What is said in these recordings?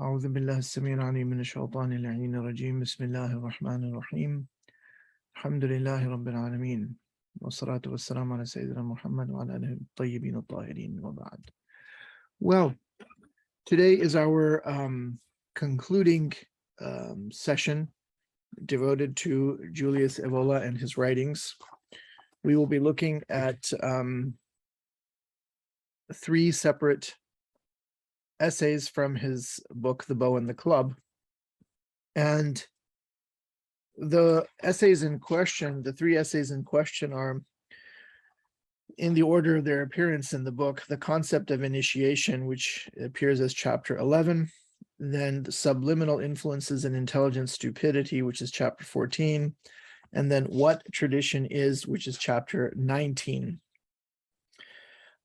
أعوذ بالله السميع العليم من الشيطان اللعين الرجيم بسم الله الرحمن الرحيم الحمد لله رب العالمين والصلاة والسلام على سيدنا محمد وعلى آله الطيبين الطاهرين وبعد. Well, today is our concluding session devoted to Julius Evola and his writings. We will be looking at three separate essays from his book, The Bow and the Club. And the essays in question, the three essays in question are, in the order of their appearance in the book, The Concept of Initiation, which appears as chapter 11, then the Subliminal Influences in Intelligent Stupidity, which is chapter 14, and then What Tradition Is, which is chapter 19.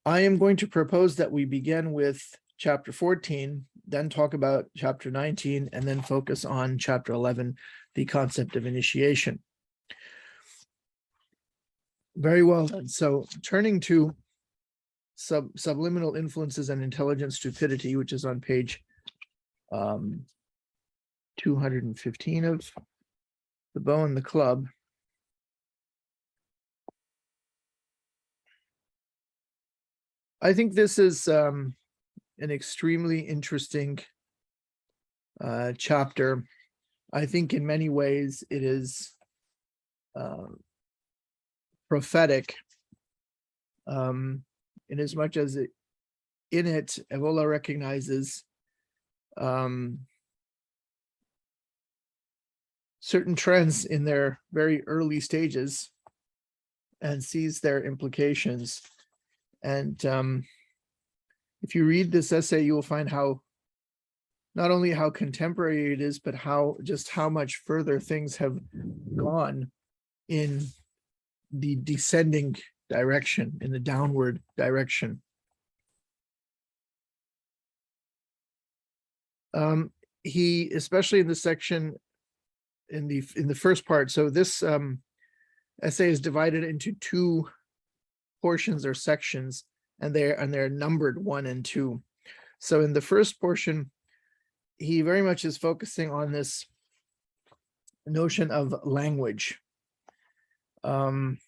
I am going to propose that we begin with chapter 14, then talk about chapter 19, and then focus on chapter 11, the concept of initiation. Very well then. So turning to Subliminal Influences and Intelligent Stupidity, which is on page 215 of The Bow and the Club. I think this is an extremely interesting chapter. I think in many ways it is prophetic, in as much as in it, Evola recognizes certain trends in their very early stages and sees their implications. And if you read this essay, you will find how not only how contemporary it is, but how much further things have gone in the descending direction, in the downward direction. He, especially in the section in the first part, so this essay is divided into two portions or sections, and they're numbered 1 and 2. So in the first portion, he very much is focusing on this notion of language and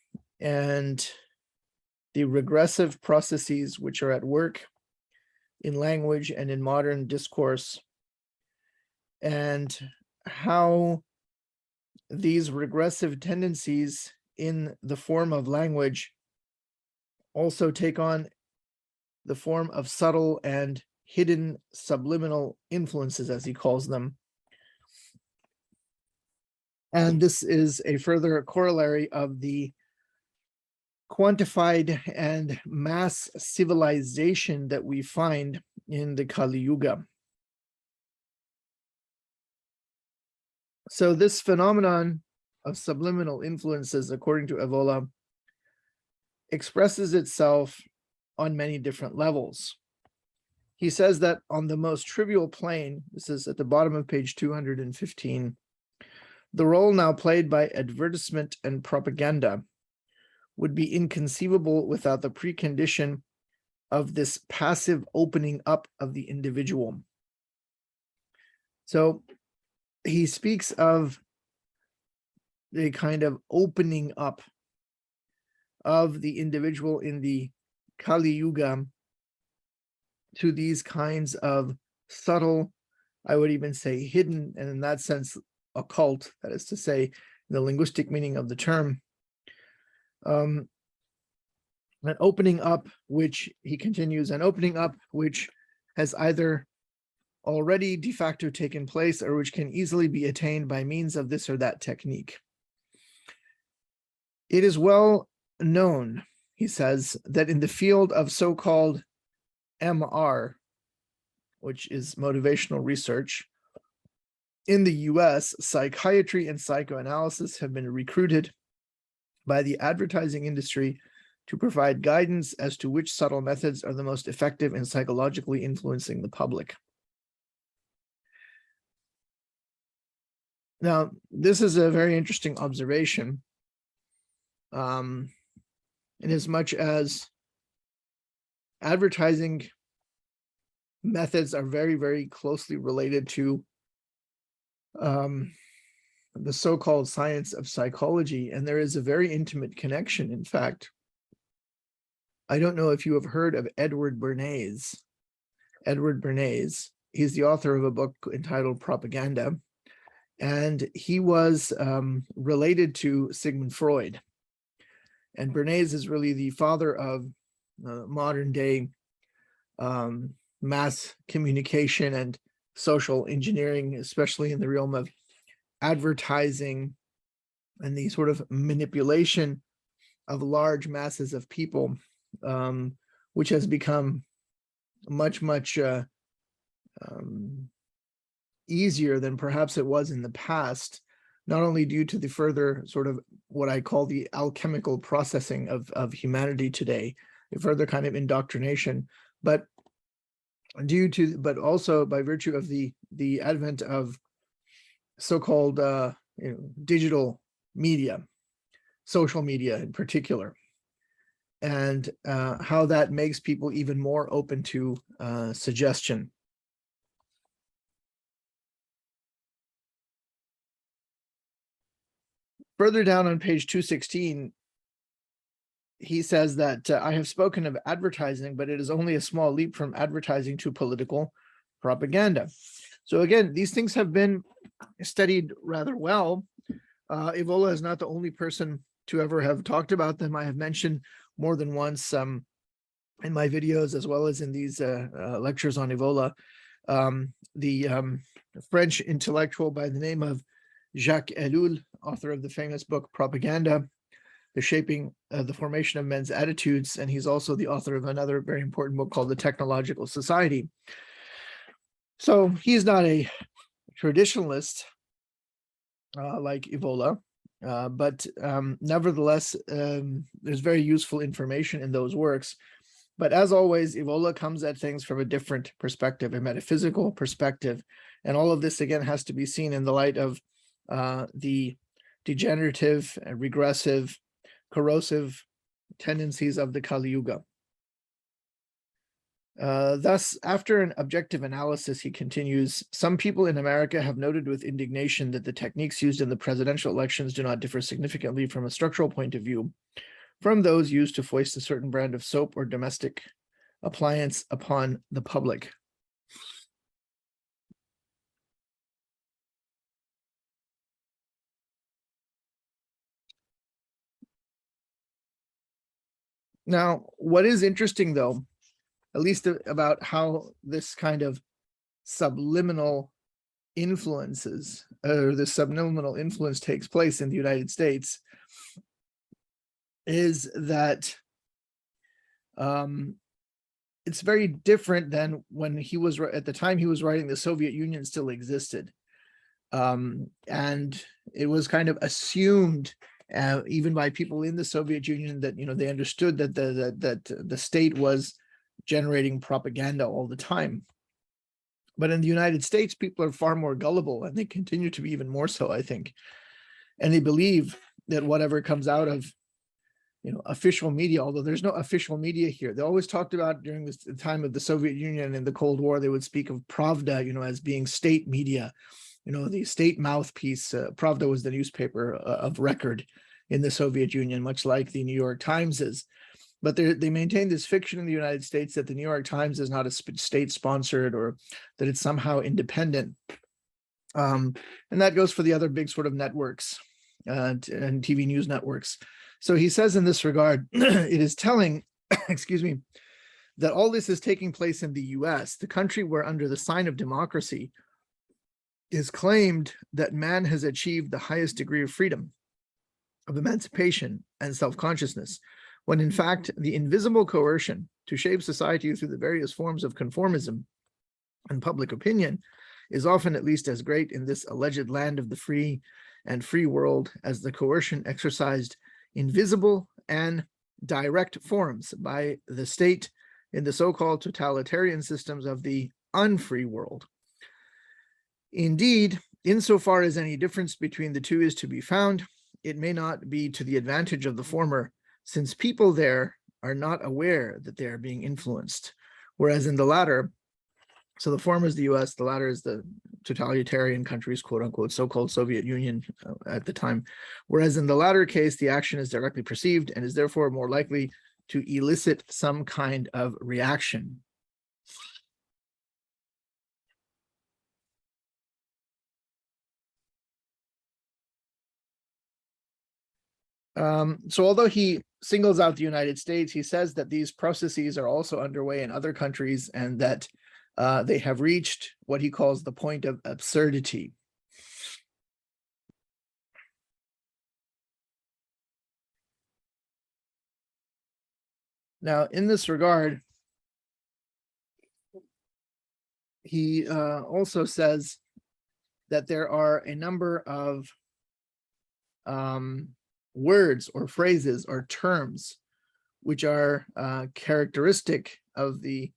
the regressive processes which are at work in language and in modern discourse, and how these regressive tendencies in the form of language also take on the form of subtle and hidden subliminal influences, as he calls them. And this is a further corollary of the quantified and mass civilization that we find in the Kali Yuga. So this phenomenon of subliminal influences, according to Evola, expresses itself on many different levels. He says that on the most trivial plane, this is at the bottom of page 215, the role now played by advertisement and propaganda would be inconceivable without the precondition of this passive opening up of the individual. So he speaks of the kind of opening up of the individual in the Kali Yuga to these kinds of subtle, I would even say hidden, and in that sense, occult, that is to say, the linguistic meaning of the term, an opening up, which he continues, an opening up which has either already de facto taken place or which can easily be attained by means of this or that technique. It is well known, he says, that in the field of so-called MR, which is motivational research, in the US, psychiatry and psychoanalysis have been recruited by the advertising industry to provide guidance as to which subtle methods are the most effective in psychologically influencing the public. Now, this is a very interesting observation, in as much as advertising methods are very, very closely related to the so-called science of psychology, and there is a very intimate connection. In fact, I don't know if you have heard of Edward Bernays. Edward Bernays, he's the author of a book entitled Propaganda, and he was related to Sigmund Freud. And Bernays is really the father of modern day mass communication and social engineering, especially in the realm of advertising and the sort of manipulation of large masses of people, which has become much, much easier than perhaps it was in the past, not only due to the further sort of what I call the alchemical processing of humanity today, the further kind of indoctrination, but also by virtue of the advent of so-called digital media, social media in particular, and how that makes people even more open to suggestion. Further down on page 216, he says that I have spoken of advertising, but it is only a small leap from advertising to political propaganda. So again, these things have been studied rather well. Evola is not the only person to ever have talked about them. I have mentioned more than once in my videos, as well as in these lectures on Evola, the French intellectual by the name of Jacques Ellul, author of the famous book Propaganda, the shaping the formation of men's attitudes, and he's also the author of another very important book called The Technological Society. So he's not a traditionalist like Evola, but nevertheless, there's very useful information in those works. But as always, Evola comes at things from a different perspective, a metaphysical perspective, and all of this again has to be seen in the light of the degenerative, regressive, corrosive tendencies of the Kali Yuga. Thus, after an objective analysis, he continues, some people in America have noted with indignation that the techniques used in the presidential elections do not differ significantly from a structural point of view from those used to foist a certain brand of soap or domestic appliance upon the public. Now, what is interesting, though, at least about how this kind of subliminal influences, or the subliminal influence takes place in the United States, is that it's very different than when he was, at the time he was writing, the Soviet Union still existed. And it was kind of assumed, even by people in the Soviet Union, that they understood that the state was generating propaganda all the time. But in the United States, people are far more gullible, and they continue to be even more so, I think. And they believe that whatever comes out of official media, although there's no official media here. They always talked about, during the time of the Soviet Union and the Cold War, they would speak of Pravda, as being state media, the state mouthpiece. Pravda was the newspaper of record in the Soviet Union, much like the New York Times is. But they maintain this fiction in the United States that the New York Times is not a state-sponsored, or that it's somehow independent. And that goes for the other big sort of networks and TV news networks. So he says in this regard, it is telling, excuse me, that all this is taking place in the US, the country where, under the sign of democracy, is claimed that man has achieved the highest degree of freedom, of emancipation and self-consciousness, when in fact the invisible coercion to shape society through the various forms of conformism and public opinion is often at least as great in this alleged land of the free and free world as the coercion exercised in visible and direct forms by the state in the so-called totalitarian systems of the unfree world. Indeed, insofar as any difference between the two is to be found, it may not be to the advantage of the former, since people there are not aware that they are being influenced, whereas in the latter, So the former is the US, the latter is the totalitarian countries, quote unquote, so-called Soviet Union at the time. Whereas in the latter case, the action is directly perceived and is therefore more likely to elicit some kind of reaction. So although he singles out the United States, he says that these processes are also underway in other countries and that they have reached what he calls the point of absurdity. Now, in this regard, he also says that there are a number of words or phrases or terms which are characteristic of the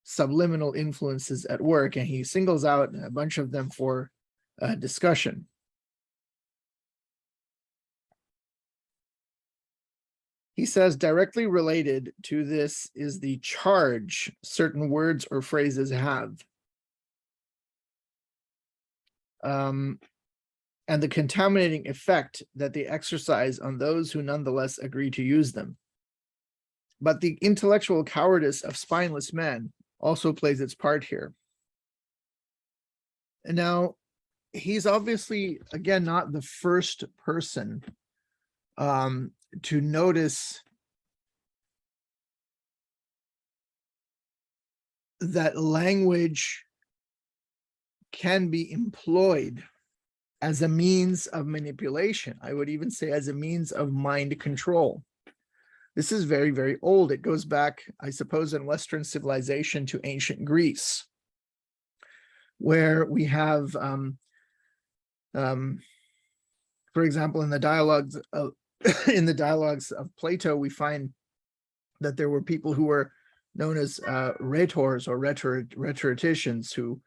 subliminal influences at work, and he singles out a bunch of them for discussion. He says directly related to this is the charge certain words or phrases have, and the contaminating effect that they exercise on those who nonetheless agree to use them. But the intellectual cowardice of spineless men also plays its part here. And now, he's obviously, again, not the first person to notice that language can be employed as a means of manipulation. I would even say as a means of mind control. This is very, very old. It goes back, I suppose, in Western civilization to ancient Greece, where we have, for example, in the dialogues of Plato, we find that there were people who were known as rhetors or rhetoricians who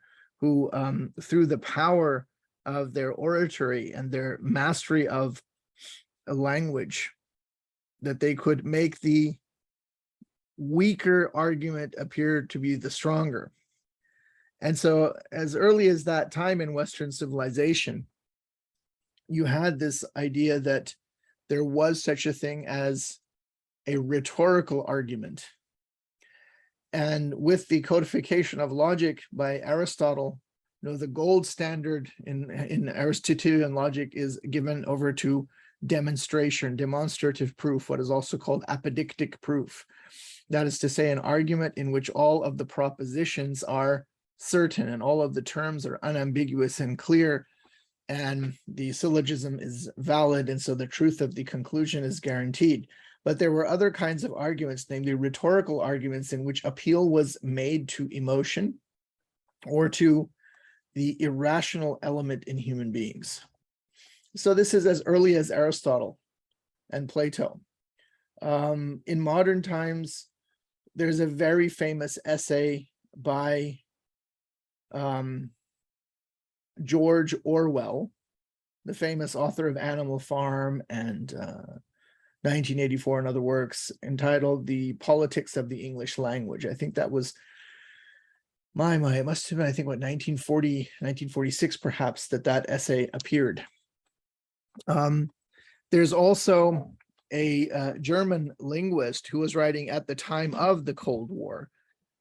through the power of their oratory and their mastery of a language, that they could make the weaker argument appear to be the stronger. And so as early as that time in Western civilization, you had this idea that there was such a thing as a rhetorical argument. And with the codification of logic by Aristotle, the gold standard in Aristotelian logic is given over to demonstration, demonstrative proof, what is also called apodictic proof. That is to say, an argument in which all of the propositions are certain and all of the terms are unambiguous and clear, and the syllogism is valid, and so the truth of the conclusion is guaranteed. But there were other kinds of arguments, namely rhetorical arguments, in which appeal was made to emotion or to the irrational element in human beings. So this is as early as Aristotle and Plato. In modern times, there's a very famous essay by George Orwell, the famous author of Animal Farm and 1984 and other works, entitled The Politics of the English Language. I think that was, it must have been, I think, what, 1940, 1946 perhaps, that essay appeared. There's also a German linguist who was writing at the time of the Cold War.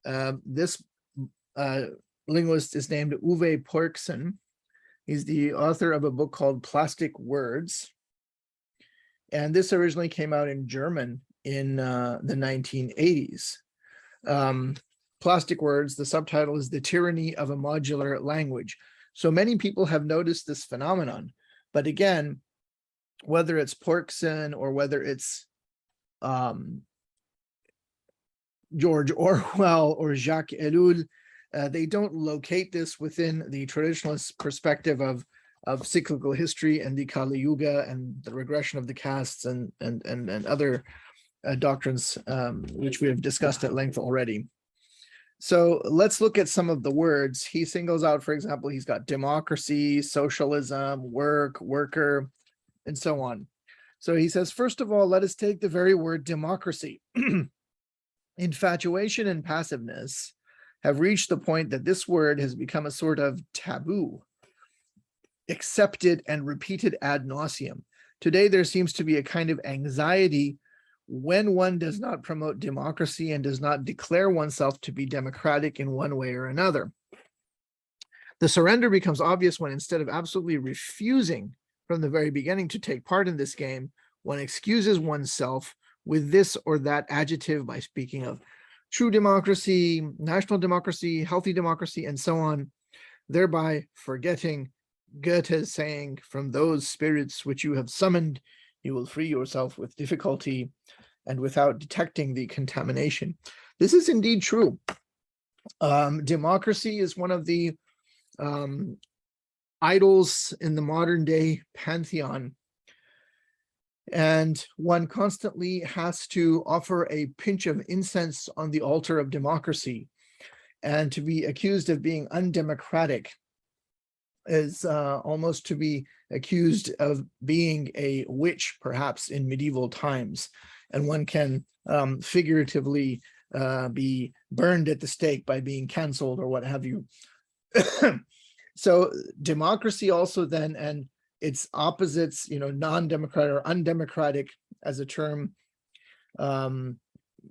This linguist is named Uwe Pörksen. He's the author of a book called Plastic Words. And this originally came out in German in the 1980s. Plastic Words, the subtitle is The Tyranny of a Modular Language. So many people have noticed this phenomenon. But again, whether it's Pörksen or whether it's George Orwell or Jacques Ellul, they don't locate this within the traditionalist perspective of cyclical history and the Kali Yuga and the regression of the castes and other doctrines which we have discussed at length already. So let's look at some of the words. He singles out, for example, he's got democracy, socialism, work, worker, and so on. So he says, first of all, let us take the very word democracy. Infatuation and passiveness have reached the point that this word has become a sort of taboo, accepted and repeated ad nauseum. Today, there seems to be a kind of anxiety when one does not promote democracy and does not declare oneself to be democratic in one way or another. The surrender becomes obvious when, instead of absolutely refusing from the very beginning to take part in this game, one excuses oneself with this or that adjective by speaking of true democracy, national democracy, healthy democracy, and so on, thereby forgetting Goethe's saying, "From those spirits which you have summoned, you will free yourself with difficulty and without detecting the contamination." This is indeed true. Democracy is one of the idols in the modern day pantheon, and one constantly has to offer a pinch of incense on the altar of democracy, and to be accused of being undemocratic is almost to be accused of being a witch, perhaps in medieval times, and one can figuratively be burned at the stake by being canceled or what have you. So democracy also then, and its opposites, non-democratic or undemocratic as a term,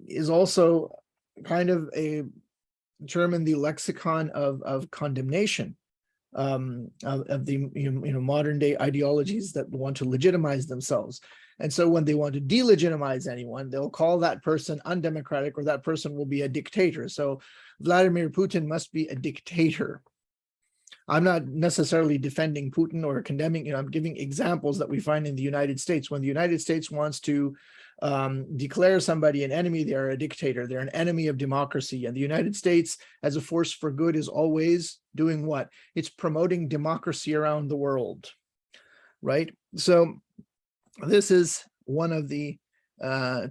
is also kind of a term in the lexicon of condemnation. Of the modern day ideologies that want to legitimize themselves. And so when they want to delegitimize anyone, they'll call that person undemocratic, or that person will be a dictator. So Vladimir Putin must be a dictator. I'm not necessarily defending Putin or condemning, I'm giving examples that we find in the United States. When the United States wants to declare somebody an enemy, they're a dictator, they're an enemy of democracy. And the United States, as a force for good, is always doing what? It's promoting democracy around the world, right? So this is one of the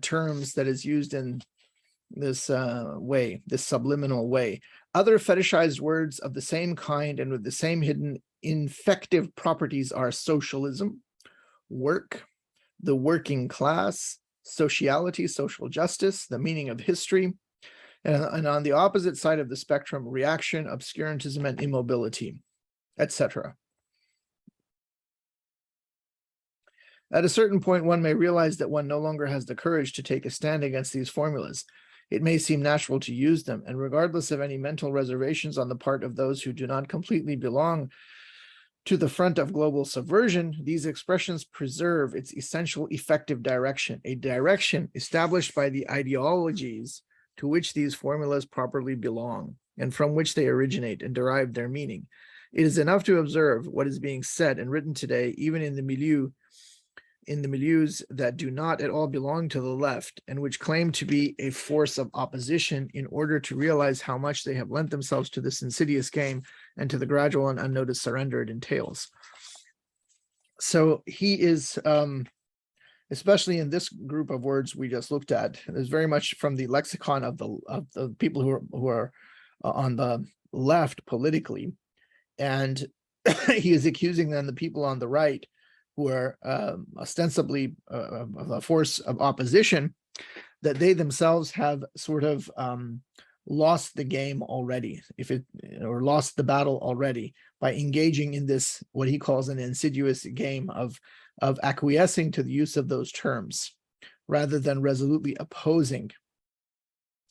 terms that is used in this way, this subliminal way. Other fetishized words of the same kind and with the same hidden infective properties are socialism, work, the working class, sociality, social justice, the meaning of history, and on the opposite side of the spectrum, reaction, obscurantism, and immobility, etc. At a certain point, one may realize that one no longer has the courage to take a stand against these formulas. It may seem natural to use them, and regardless of any mental reservations on the part of those who do not completely belong to the front of global subversion, these expressions preserve its essential effective direction, a direction established by the ideologies to which these formulas properly belong, and from which they originate and derive their meaning. It is enough to observe what is being said and written today, even in the milieus that do not at all belong to the left, and which claim to be a force of opposition, in order to realize how much they have lent themselves to this insidious game and to the gradual and unnoticed surrender it entails. So he is, especially in this group of words we just looked at, is very much from the lexicon of the people who are on the left politically, and he is accusing then the people on the right, who are ostensibly a force of opposition, that they themselves have sort of lost the game already, or lost the battle already, by engaging in this, what he calls an insidious game of acquiescing to the use of those terms, rather than resolutely opposing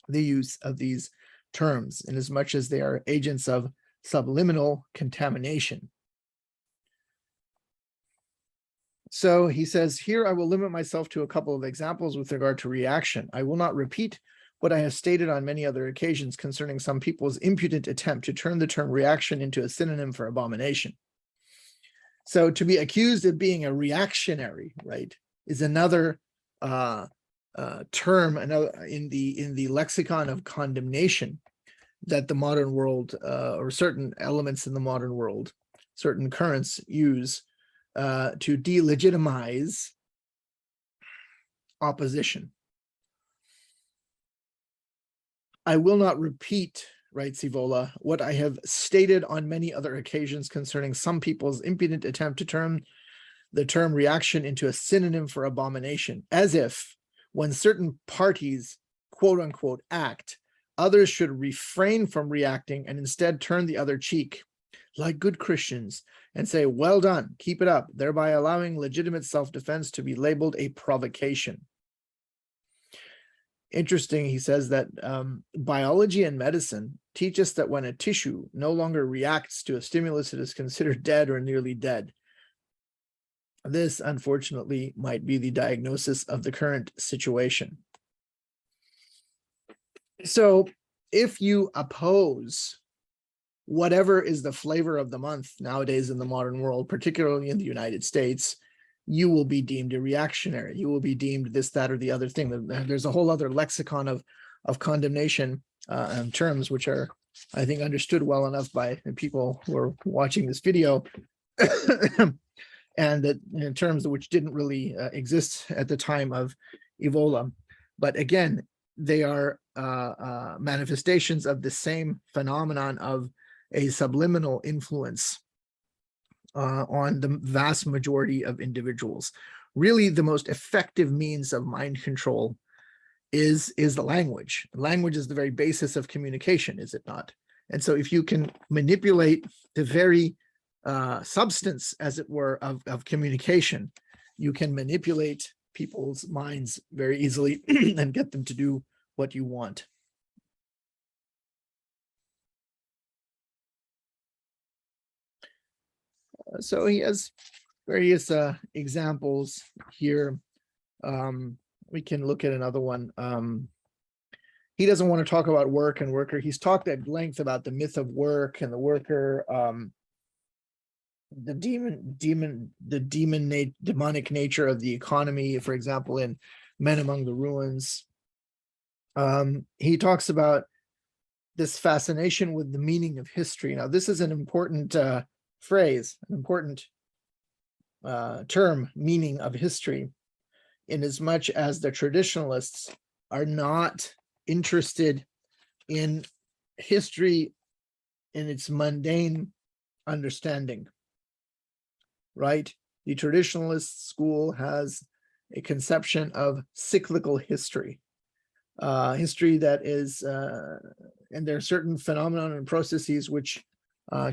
the use of these terms, in as much as they are agents of subliminal contamination. So he says, here I will limit myself to a couple of examples with regard to reaction. I will not repeat what I have stated on many other occasions concerning some people's impudent attempt to turn the term reaction into a synonym for abomination. So to be accused of being a reactionary, right, is another term in the lexicon of condemnation that the modern world, or certain elements in the modern world, certain currents use to delegitimize opposition. I will not repeat, writes Evola, what I have stated on many other occasions concerning some people's impudent attempt to turn the term reaction into a synonym for abomination, as if when certain parties, quote unquote, act, Others should refrain from reacting and instead turn the other cheek, like good Christians, and say, well done, keep it up, thereby allowing legitimate self-defense to be labeled a provocation. Interesting, he says that biology and medicine teach us that when a tissue no longer reacts to a stimulus, it is considered dead or nearly dead. This, unfortunately, might be the diagnosis of the current situation. So if you oppose whatever is the flavor of the month nowadays in the modern world, particularly in the United States, you will be deemed a reactionary. You will be deemed this, that, or the other thing. There's a whole other lexicon of condemnation and terms, which are, I think, understood well enough by the people who are watching this video, and that in terms which didn't really exist at the time of Evola. But again, they are manifestations of the same phenomenon of a subliminal influence on the vast majority of individuals. Really, the most effective means of mind control is the language. Language is the very basis of communication, is it not? And so if you can manipulate the very substance, as it were, of communication, you can manipulate people's minds very easily and get them to do what you want. So he has various examples here. We can look at another one. He doesn't want to talk about work and worker. He's talked at length about the myth of work and the worker, the demonic nature of the economy, for example, in Men Among the Ruins. He talks about this fascination with the meaning of history. Now, this is an important phrase, an important term, meaning of history, in as much as the traditionalists are not interested in history in its mundane understanding, right? The traditionalist school has a conception of cyclical history, history that is, and there are certain phenomena and processes which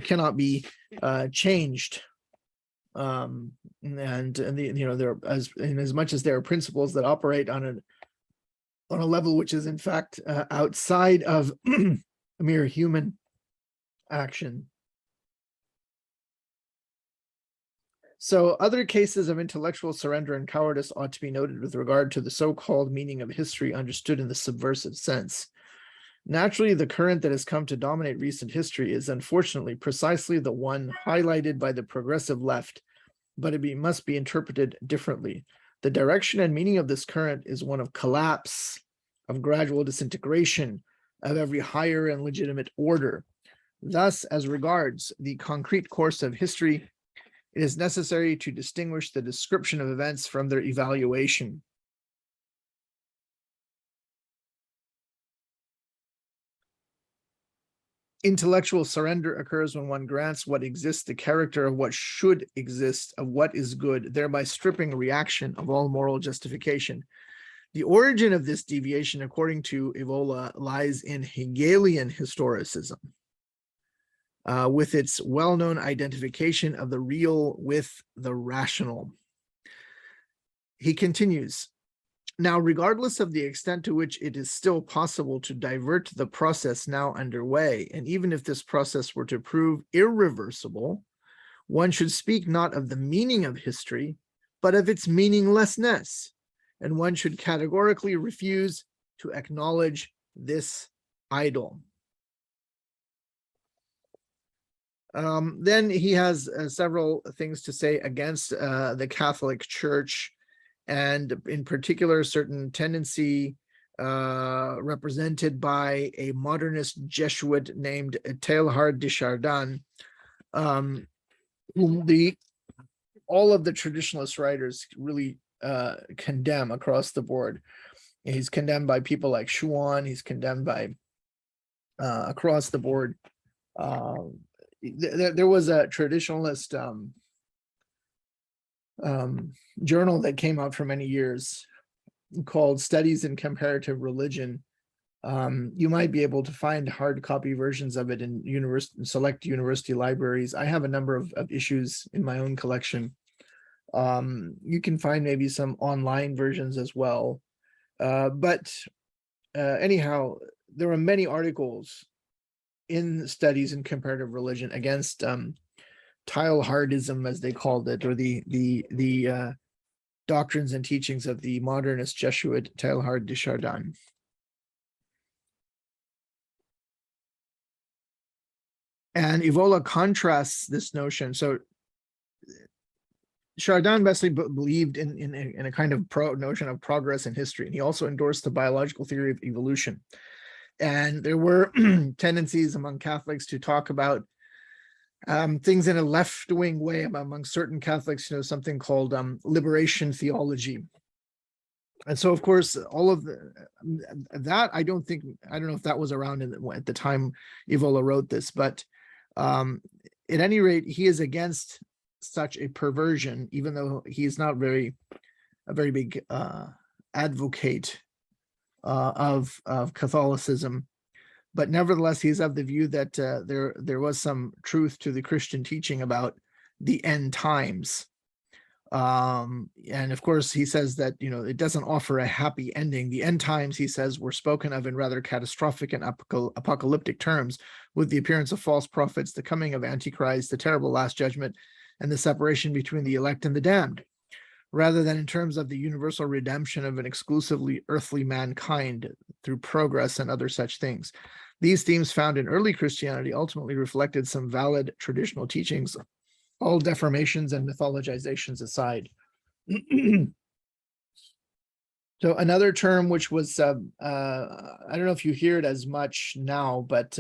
cannot be changed, and there, as much as there are principles that operate on a level which is in fact outside of mere human action. So other cases of intellectual surrender and cowardice ought to be noted with regard to the so-called meaning of history understood in the subversive sense. Naturally, the current that has come to dominate recent history is unfortunately precisely the one highlighted by the progressive left, but it must be interpreted differently. The direction and meaning of this current is one of collapse, of gradual disintegration of every higher and legitimate order. Thus, as regards the concrete course of history, it is necessary to distinguish the description of events from their evaluation. Intellectual surrender occurs when one grants what exists the character of what should exist, of what is good, thereby stripping reaction of all moral justification. The origin of this deviation, according to Evola, lies in Hegelian historicism, with its well-known identification of the real with the rational. He continues, now, regardless of the extent to which it is still possible to divert the process now underway, and even if this process were to prove irreversible, one should speak not of the meaning of history, but of its meaninglessness, and one should categorically refuse to acknowledge this idol. Then he has several things to say against the Catholic Church, and in particular, certain tendency represented by a modernist Jesuit named Teilhard de Chardin, whom all of the traditionalist writers really condemn across the board. He's condemned by people like Schuon. He's condemned by across the board. There was a traditionalist journal that came out for many years called Studies in Comparative Religion, You might be able to find hard copy versions of it in select university libraries. I have a number of issues in my own collection. You can find maybe some online versions as well. But anyhow, there are many articles in studies in comparative religion against Teilhardism, as they called it, or the doctrines and teachings of the modernist Jesuit Teilhard de Chardin. And Evola contrasts this notion. So Chardin basically believed in a kind of notion of progress in history, and he also endorsed the biological theory of evolution. And there were tendencies among Catholics to talk about things in a left-wing way among certain Catholics, something called liberation theology. And so, of course, all of that, I don't know if that was around at the time Evola wrote this, but at any rate, he is against such a perversion, even though he is not a very big advocate of Catholicism. But nevertheless, he's of the view that there was some truth to the Christian teaching about the end times. And of course, he says that, it doesn't offer a happy ending. The end times, he says, were spoken of in rather catastrophic and apocalyptic terms, with the appearance of false prophets, the coming of Antichrist, the terrible last judgment, and the separation between the elect and the damned, rather than in terms of the universal redemption of an exclusively earthly mankind through progress and other such things. These themes found in early Christianity ultimately reflected some valid traditional teachings, all deformations and mythologizations aside. So another term which was, I don't know if you hear it as much now, but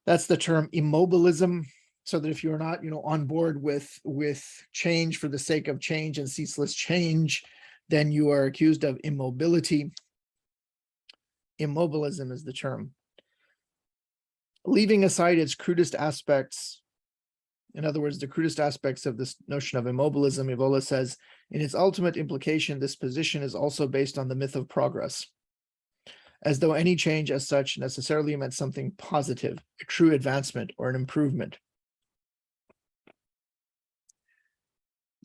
that's the term immobilism. So that if you're not, on board with change for the sake of change and ceaseless change, then you are accused of immobility. Immobilism is the term. Leaving aside its crudest aspects, in other words, the crudest aspects of this notion of immobilism, Evola says, in its ultimate implication, this position is also based on the myth of progress, as though any change as such necessarily meant something positive, a true advancement or an improvement.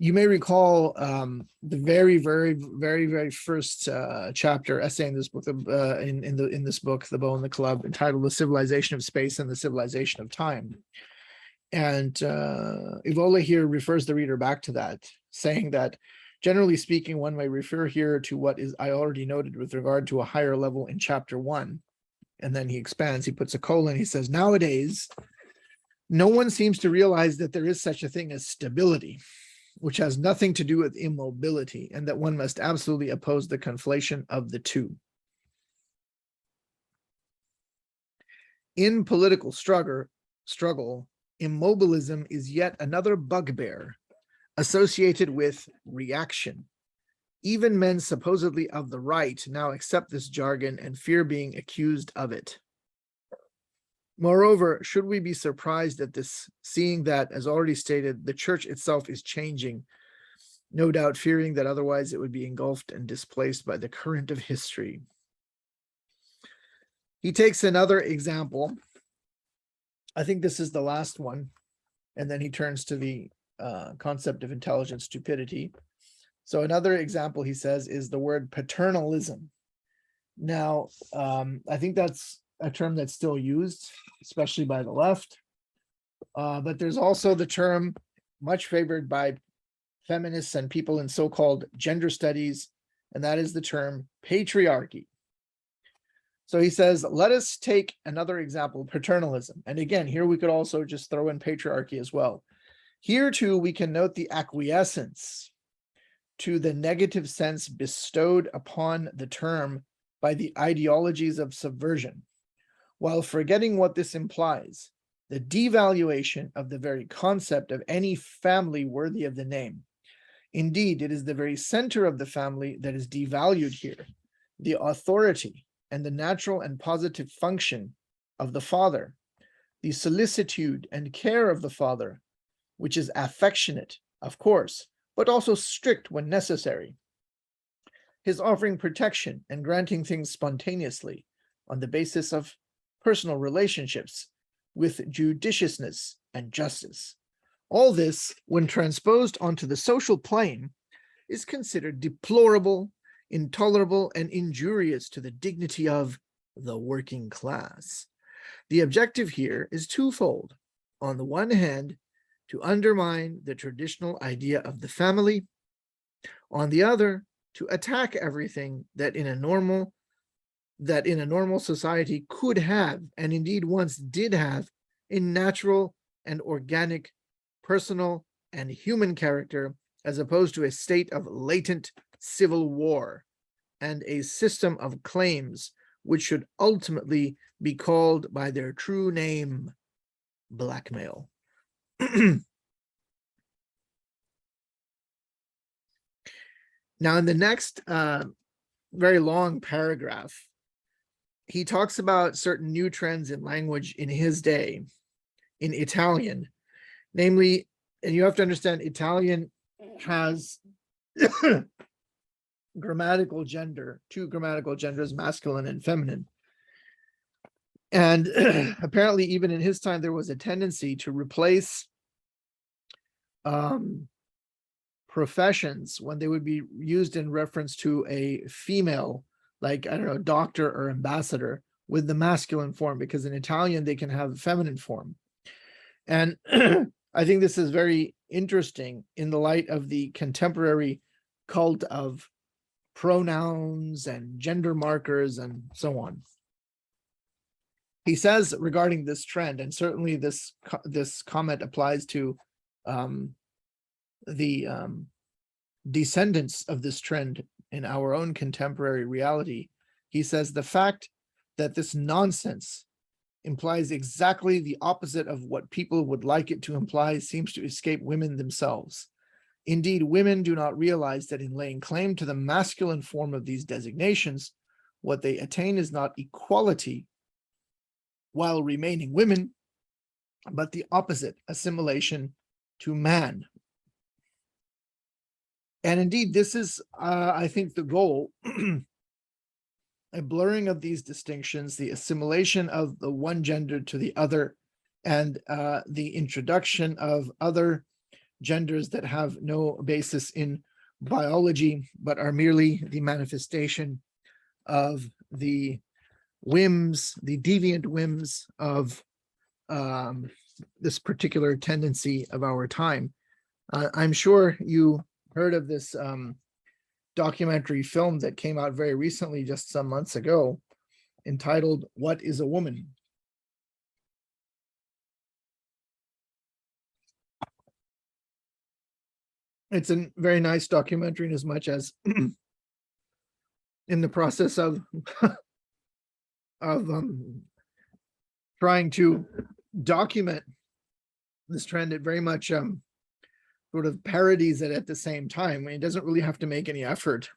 You may recall the very, very, very, very first chapter essay in this book, in this book, The Bow and the Club, entitled "The Civilization of Space and the Civilization of Time." And Evola here refers the reader back to that, saying that, generally speaking, one may refer here to what I already noted with regard to a higher level in chapter 1. And then he expands, he puts a colon, he says, nowadays, no one seems to realize that there is such a thing as stability, which has nothing to do with immobility, and that one must absolutely oppose the conflation of the two. In political struggle, immobilism is yet another bugbear associated with reaction. Even men supposedly of the right now accept this jargon and fear being accused of it. Moreover, should we be surprised at this, seeing that, as already stated, the church itself is changing, no doubt fearing that otherwise it would be engulfed and displaced by the current of history? He takes another example. I think this is the last one. And then he turns to the concept of intelligent stupidity. So another example, he says, is the word paternalism. Now, I think that's a term that's still used, especially by the left. But there's also the term much favored by feminists and people in so-called gender studies, and that is the term patriarchy. So he says, let us take another example, paternalism. And again, here we could also just throw in patriarchy as well. Here too, we can note the acquiescence to the negative sense bestowed upon the term by the ideologies of subversion, while forgetting what this implies, the devaluation of the very concept of any family worthy of the name. Indeed, it is the very center of the family that is devalued here, the authority and the natural and positive function of the father, the solicitude and care of the father, which is affectionate, of course, but also strict when necessary. His offering protection and granting things spontaneously, on the basis of personal relationships with judiciousness and justice. All this, when transposed onto the social plane, is considered deplorable, intolerable, and injurious to the dignity of the working class. The objective here is twofold. On the one hand, to undermine the traditional idea of the family. On the other, to attack everything that in a normal society could have, and indeed once did have, a natural and organic, personal and human character, as opposed to a state of latent civil war and a system of claims which should ultimately be called by their true name, blackmail. Now, in the next very long paragraph, he talks about certain new trends in language in his day, in Italian, namely, and you have to understand, Italian has grammatical gender, two grammatical genders, masculine and feminine. And apparently, even in his time, there was a tendency to replace professions when they would be used in reference to a female, like, I don't know, doctor or ambassador, with the masculine form, because in Italian they can have feminine form. And I think this is very interesting in the light of the contemporary cult of pronouns and gender markers and so on. He says regarding this trend, and certainly this comment applies to the descendants of this trend in our own contemporary reality. He says the fact that this nonsense implies exactly the opposite of what people would like it to imply seems to escape women themselves. Indeed, women do not realize that in laying claim to the masculine form of these designations, what they attain is not equality while remaining women, but the opposite, assimilation to man. And indeed, this is, I think, the goal, a blurring of these distinctions, the assimilation of the one gender to the other, and the introduction of other genders that have no basis in biology, but are merely the manifestation of the whims, the deviant whims of this particular tendency of our time. I'm sure you heard of this documentary film that came out very recently, just some months ago, entitled "What is a Woman?" It's a very nice documentary in as much as in the process of trying to document this trend, it very much sort of parodies it at the same time. I mean, it doesn't really have to make any effort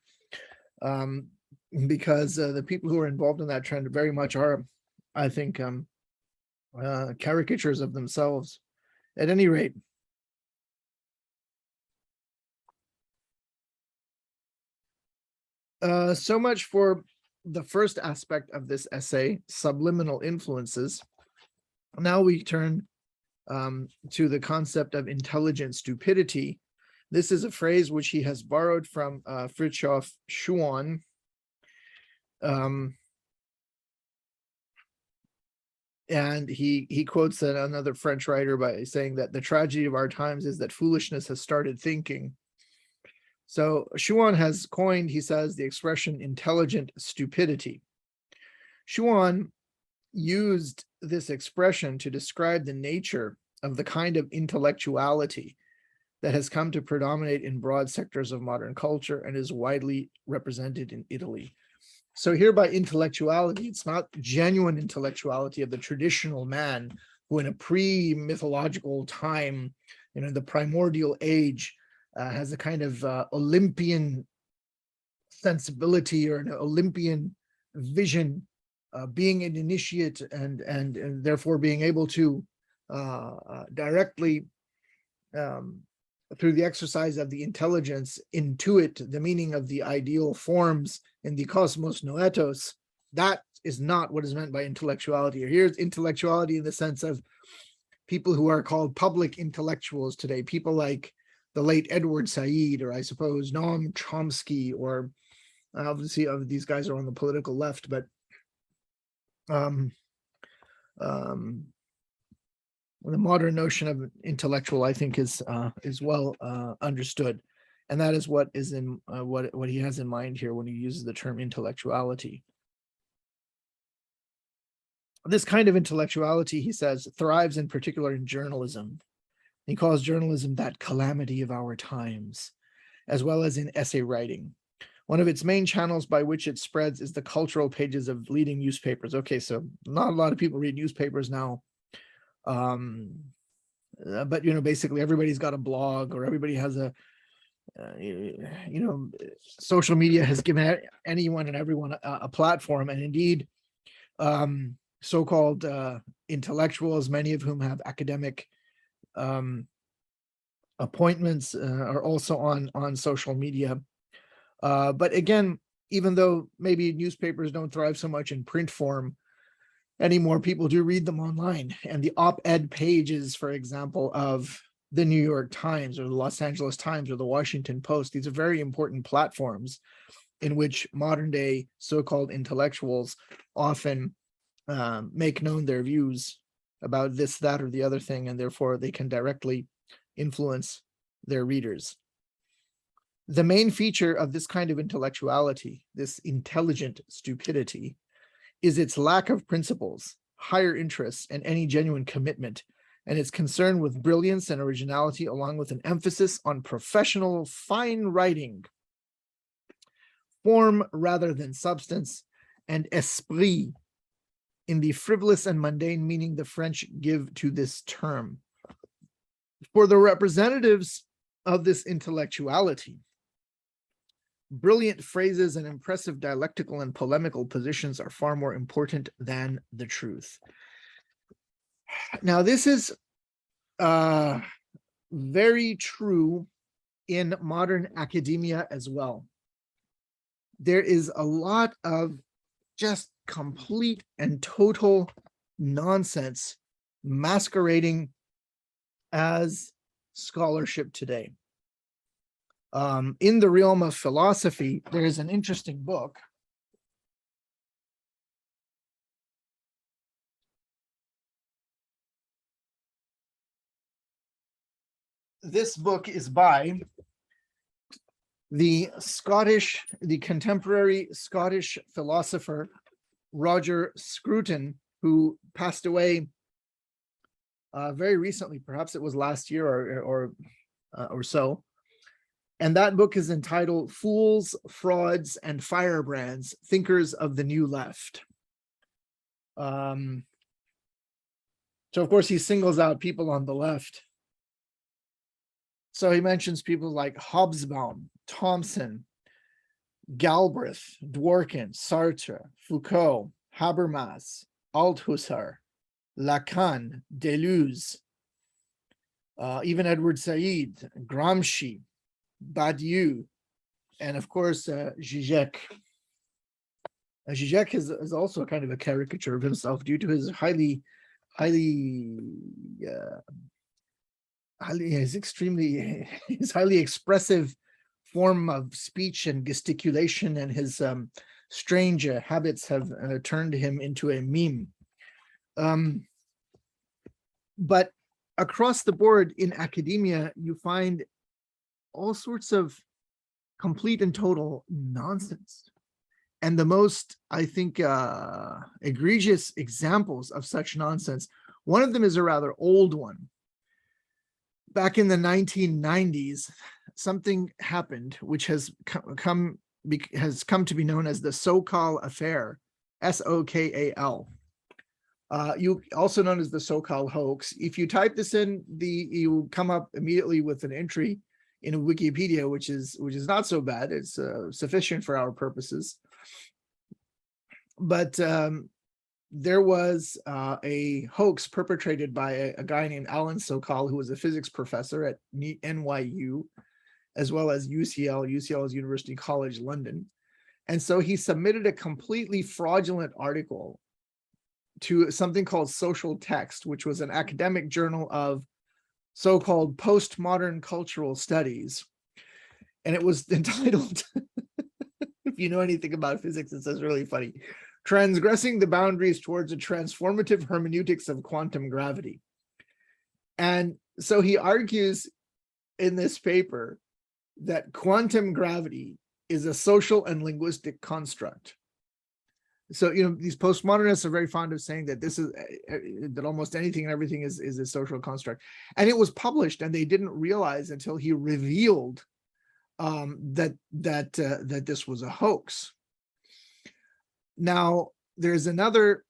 because the people who are involved in that trend very much are, I think, caricatures of themselves. At any rate, so much for the first aspect of this essay, subliminal influences. Now we turn to the concept of intelligent stupidity. This is a phrase which he has borrowed from Fritjof Schuon. And he quotes another French writer by saying that the tragedy of our times is that foolishness has started thinking. So Schuon has coined, he says, the expression intelligent stupidity. Schuon used this expression to describe the nature of the kind of intellectuality that has come to predominate in broad sectors of modern culture and is widely represented in Italy. So here by intellectuality, it's not genuine intellectuality of the traditional man who in a pre-mythological time, the primordial age, has a kind of Olympian sensibility or an Olympian vision, being an initiate and therefore being able to directly, through the exercise of the intelligence, intuit the meaning of the ideal forms in the cosmos noetos. That is not what is meant by intellectuality. Here's intellectuality in the sense of people who are called public intellectuals today, people like the late Edward Said, or I suppose Noam Chomsky, or obviously these guys are on the political left, but the modern notion of intellectual, I think, is well understood, and that is what is in what he has in mind here when he uses the term intellectuality. This kind of intellectuality, he says, thrives in particular in journalism. He calls journalism that calamity of our times, as well as in essay writing. One of its main channels by which it spreads is the cultural pages of leading newspapers. Okay, so not a lot of people read newspapers now. But, basically everybody's got a blog, or everybody has a, social media has given anyone and everyone a platform. And indeed, so-called intellectuals, many of whom have academic appointments, are also on social media. But again, even though maybe newspapers don't thrive so much in print form anymore, people do read them online. And the op-ed pages, for example, of the New York Times or the Los Angeles Times or the Washington Post, these are very important platforms in which modern day so-called intellectuals often make known their views about this, that, or the other thing, and therefore they can directly influence their readers. The main feature of this kind of intellectuality, this intelligent stupidity, is its lack of principles, higher interests, and any genuine commitment, and its concern with brilliance and originality, along with an emphasis on professional fine writing, form rather than substance, and esprit, in the frivolous and mundane meaning the French give to this term. For the representatives of this intellectuality, brilliant phrases and impressive dialectical and polemical positions are far more important than the truth. Now, this is very true in modern academia as well. There is a lot of just complete and total nonsense masquerading as scholarship today. In the realm of philosophy, there is an interesting book. This book is by the contemporary Scottish philosopher Roger Scruton, who passed away very recently. Perhaps it was last year or so. And that book is entitled Fools, Frauds, and Firebrands, Thinkers of the New Left. So, of course, he singles out people on the left. So he mentions people like Hobsbawm, Thomson, Galbraith, Dworkin, Sartre, Foucault, Habermas, Althusser, Lacan, Deleuze, even Edward Said, Gramsci, Badiou, and of course Zizek. Zizek is also kind of a caricature of himself due to his his highly expressive form of speech and gesticulation, and his strange habits have turned him into a meme. But across the board in academia, you find all sorts of complete and total nonsense. And the most, I think, egregious examples of such nonsense, one of them is a rather old one. Back in the 1990s, something happened which has come to be known as the Sokal affair, S-O-K-A-L. You also known as the Sokal hoax. If you type this in, you come up immediately with an entry in Wikipedia, which is not so bad. It's sufficient for our purposes. But there was a hoax perpetrated by a guy named Alan Sokal, who was a physics professor at NYU, as well as UCL. UCL is University College London. And so he submitted a completely fraudulent article to something called Social Text, which was an academic journal of so-called postmodern cultural studies. And it was entitled, if you know anything about physics, it's really funny, Transgressing the Boundaries Towards a Transformative Hermeneutics of Quantum Gravity. And so he argues in this paper that quantum gravity is a social and linguistic construct. So, you know, these postmodernists are very fond of saying that this is that almost anything and everything is a social construct. And it was published, and they didn't realize until he revealed that this was a hoax. Now, there's another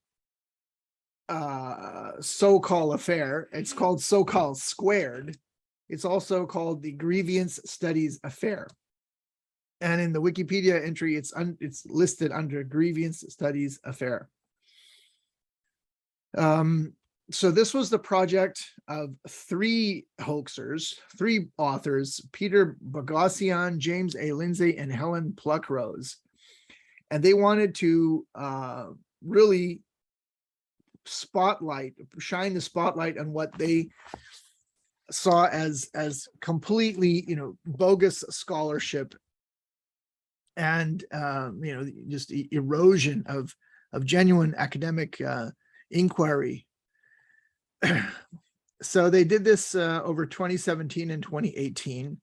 so-called affair. It's called so-called squared. It's also called the Grievance Studies Affair. And in the Wikipedia entry, it's listed under Grievance Studies Affair. So this was the project of three hoaxers, three authors, Peter Boghossian, James A. Lindsay, and Helen Pluckrose. And they wanted to really shine the spotlight on what they saw as completely, you know, bogus scholarship and you know, just erosion of genuine academic inquiry. So they did this over 2017 and 2018,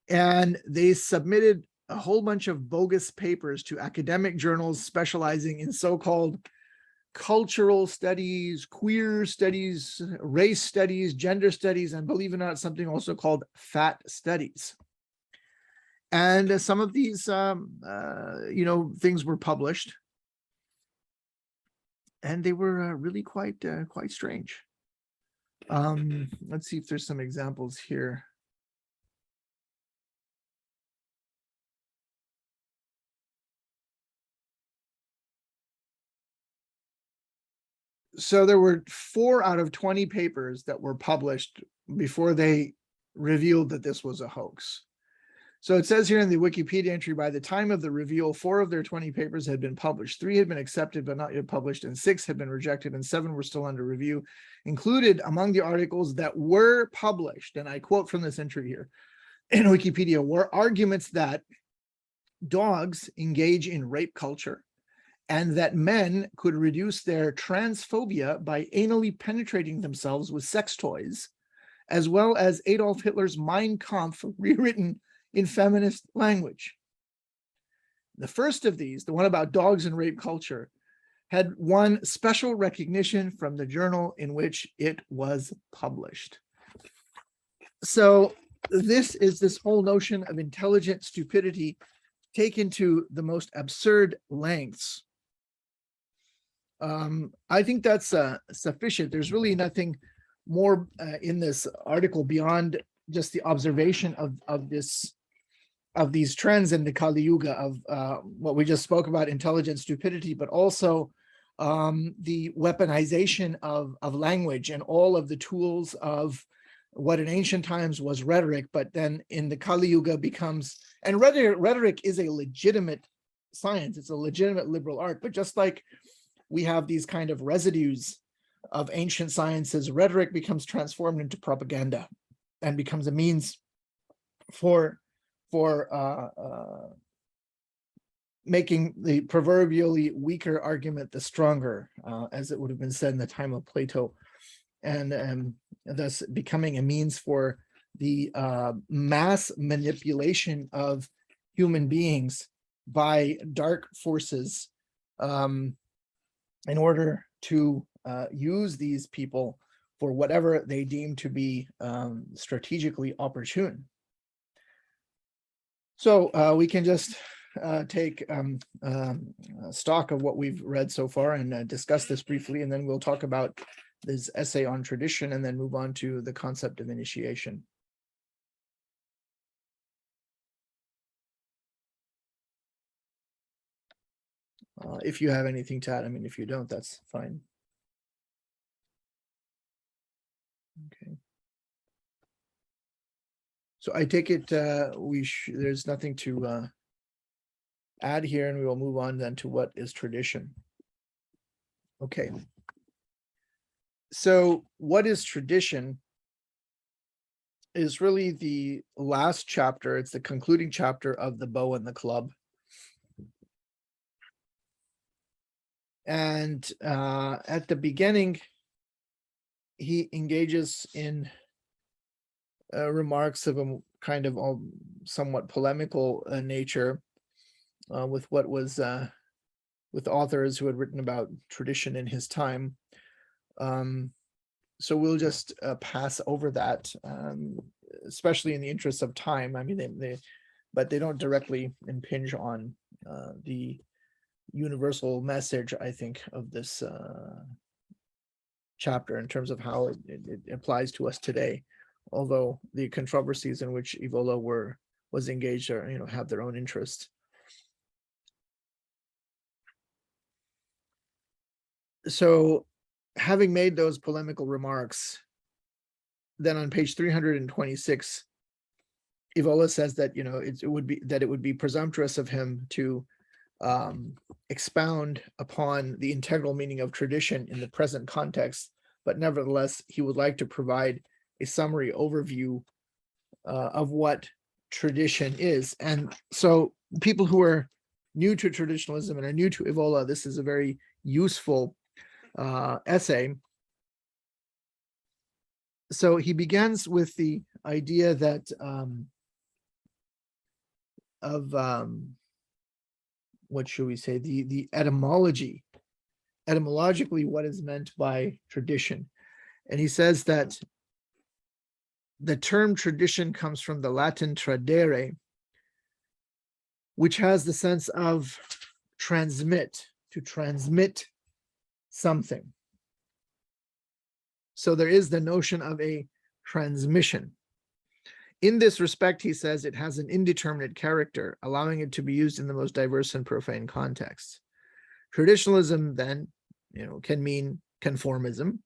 and they submitted a whole bunch of bogus papers to academic journals specializing in so-called cultural studies, queer studies, race studies, gender studies, and believe it or not, something also called fat studies. And some of these, you know, things were published, and they were really quite strange. Let's see if there's some examples here. So there were 4 out of 20 papers that were published before they revealed that this was a hoax. So it says here in the Wikipedia entry, by the time of the reveal, 4 of their 20 papers had been published. 3 had been accepted but not yet published, and 6 had been rejected, and 7 were still under review. Included among the articles that were published, and I quote from this entry here in Wikipedia, were arguments that dogs engage in rape culture, and that men could reduce their transphobia by anally penetrating themselves with sex toys, as well as Adolf Hitler's Mein Kampf rewritten in feminist language. The first of these, the one about dogs and rape culture, had won special recognition from the journal in which it was published. So this is this whole notion of intelligent stupidity taken to the most absurd lengths. I think that's sufficient. There's really nothing more in this article beyond just the observation of these trends in the Kali Yuga of what we just spoke about, intelligent stupidity, but also the weaponization of language and all of the tools of what in ancient times was rhetoric, but then in the Kali Yuga becomes, and rhetoric is a legitimate science, it's a legitimate liberal art, but just like we have these kind of residues of ancient sciences, rhetoric becomes transformed into propaganda and becomes a means for making the proverbially weaker argument the stronger, as it would have been said in the time of Plato, and thus becoming a means for the mass manipulation of human beings by dark forces in order to use these people for whatever they deem to be strategically opportune. So we can just take stock of what we've read so far and discuss this briefly, and then we'll talk about this essay on tradition and then move on to the concept of initiation. If you have anything to add, I mean, if you don't, that's fine. Okay. So I take it there's nothing to add here, and we will move on then to what is tradition. Okay. So what is tradition is really the last chapter. It's the concluding chapter of the Bow and the Club. And at the beginning, he engages in remarks of a kind of somewhat polemical nature with what was with authors who had written about tradition in his time. So we'll just pass over that, especially in the interest of time. I mean, but they don't directly impinge on the universal message, I think, of this chapter in terms of how it applies to us today. Although the controversies in which Evola was engaged are, have their own interest. So, having made those polemical remarks, then on page 326, Evola says that it would be presumptuous of him to expound upon the integral meaning of tradition in the present context, but nevertheless, he would like to provide a summary overview of what tradition is. And so people who are new to traditionalism and are new to Evola, this is a very useful essay. So he begins with the idea that what should we say, the etymology, etymologically what is meant by tradition. And he says that the term tradition comes from the Latin tradere, which has the sense of transmit, to transmit something. So there is the notion of a transmission. In this respect, he says it has an indeterminate character, allowing it to be used in the most diverse and profane contexts. Traditionalism then, can mean conformism.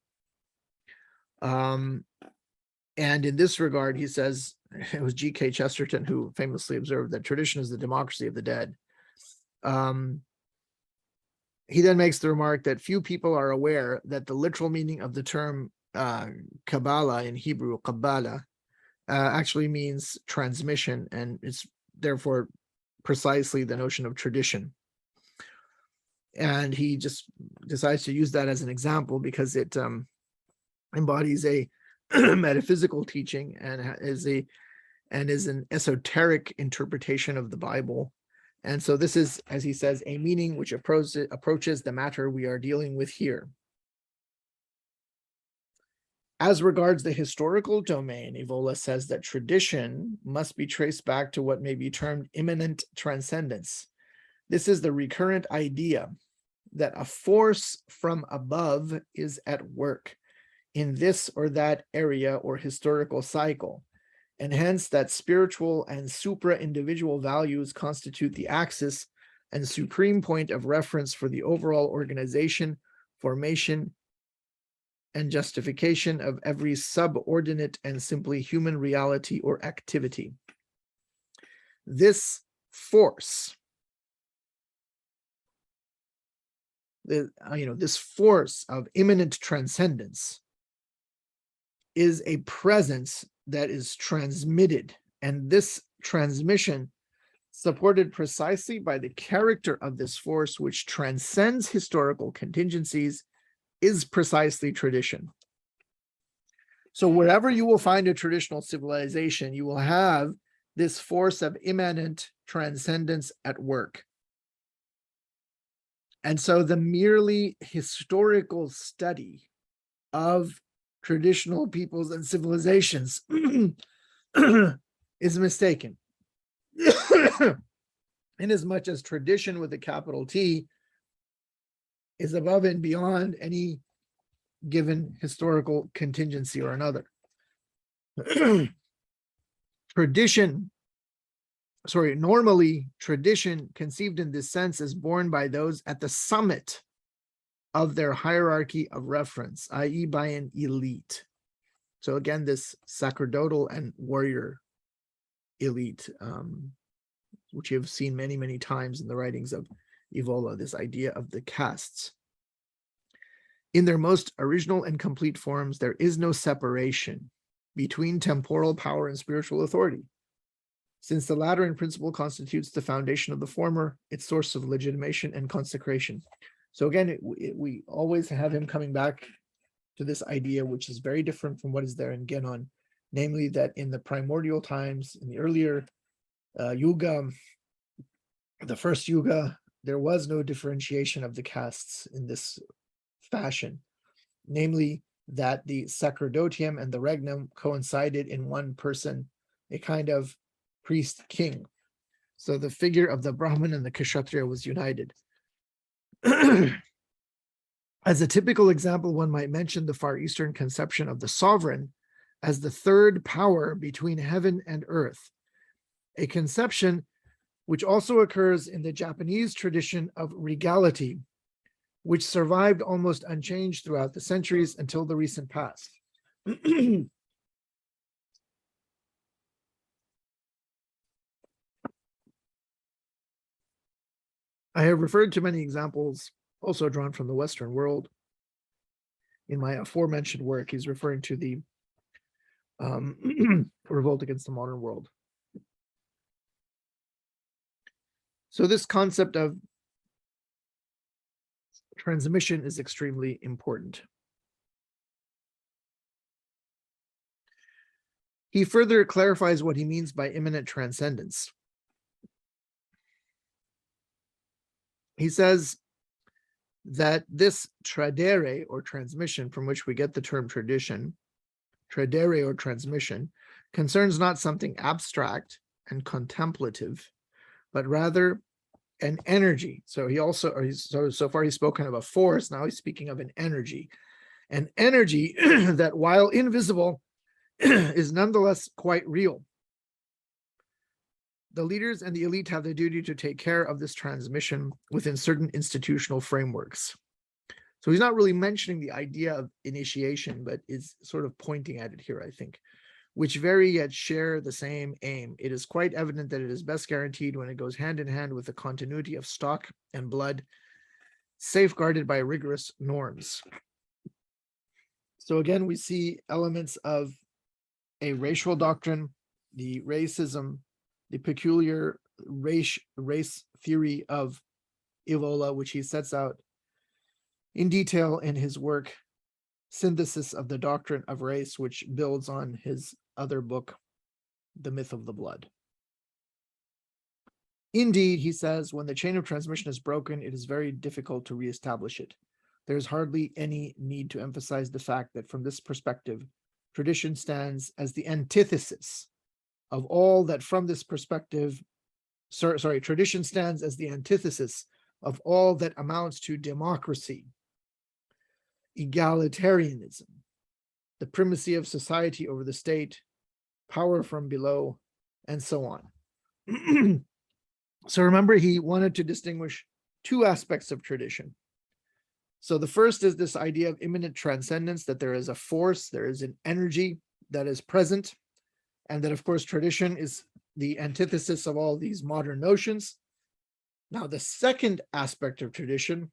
And in this regard, he says, it was G.K. Chesterton who famously observed that tradition is the democracy of the dead. He then makes the remark that few people are aware that the literal meaning of the term Kabbalah in Hebrew, Kabbalah, actually means transmission, and it's therefore precisely the notion of tradition. And he just decides to use that as an example because it embodies a metaphysical teaching and is an esoteric interpretation of the Bible. And so this is, as he says, a meaning which approaches the matter we are dealing with here. As regards the historical domain, Evola says that tradition must be traced back to what may be termed immanent transcendence. This is the recurrent idea that a force from above is at work in this or that area or historical cycle, and hence that spiritual and supra-individual values constitute the axis and supreme point of reference for the overall organization, formation, and justification of every subordinate and simply human reality or activity. This force, this force of immanent transcendence is a presence that is transmitted, and this transmission, supported precisely by the character of this force which transcends historical contingencies, is precisely tradition. So wherever you will find a traditional civilization, you will have this force of immanent transcendence at work. And so the merely historical study of traditional peoples and civilizations is mistaken. Inasmuch as tradition with a capital T is above and beyond any given historical contingency or another. Normally, tradition conceived in this sense is borne by those at the summit of their hierarchy of reference, i.e. by an elite. So again, this sacerdotal and warrior elite, which you have seen many, many times in the writings of Evola, this idea of the castes. In their most original and complete forms, there is no separation between temporal power and spiritual authority, since the latter in principle constitutes the foundation of the former, its source of legitimation and consecration. So again, we always have him coming back to this idea, which is very different from what is there in Genon, namely that in the primordial times, in the earlier Yuga, the first Yuga, there was no differentiation of the castes in this fashion, namely that the sacerdotium and the regnum coincided in one person, a kind of priest king. So the figure of the Brahmin and the Kshatriya was united. As a typical example, one might mention the Far Eastern conception of the sovereign as the third power between heaven and earth, a conception which also occurs in the Japanese tradition of regality, which survived almost unchanged throughout the centuries until the recent past. I have referred to many examples also drawn from the Western world. In my aforementioned work, he's referring to the revolt against the modern world. So this concept of transmission is extremely important. He further clarifies what he means by imminent transcendence. He says that this tradere, or transmission, from which we get the term tradition, tradere or transmission, concerns not something abstract and contemplative, but rather an energy. So he also, so far he's spoken of a force, now he's speaking of an energy that, while invisible, is nonetheless quite real. The leaders and the elite have the duty to take care of this transmission within certain institutional frameworks. So he's not really mentioning the idea of initiation, but is sort of pointing at it here, I think, which very yet share the same aim. It is quite evident that it is best guaranteed when it goes hand in hand with the continuity of stock and blood, safeguarded by rigorous norms. So again, we see elements of a racial doctrine, the racism, the peculiar race theory of Evola, which he sets out in detail in his work, Synthesis of the Doctrine of Race, which builds on his other book, The Myth of the Blood. Indeed, he says, when the chain of transmission is broken, it is very difficult to reestablish it. There is hardly any need to emphasize the fact that from this perspective, tradition stands as the antithesis of all that from this perspective, tradition stands as the antithesis of all that amounts to democracy, egalitarianism, the primacy of society over the state, power from below, and so on. So remember, he wanted to distinguish two aspects of tradition. So the first is this idea of imminent transcendence, that there is a force, there is an energy that is present, and that, of course, tradition is the antithesis of all these modern notions. Now, the second aspect of tradition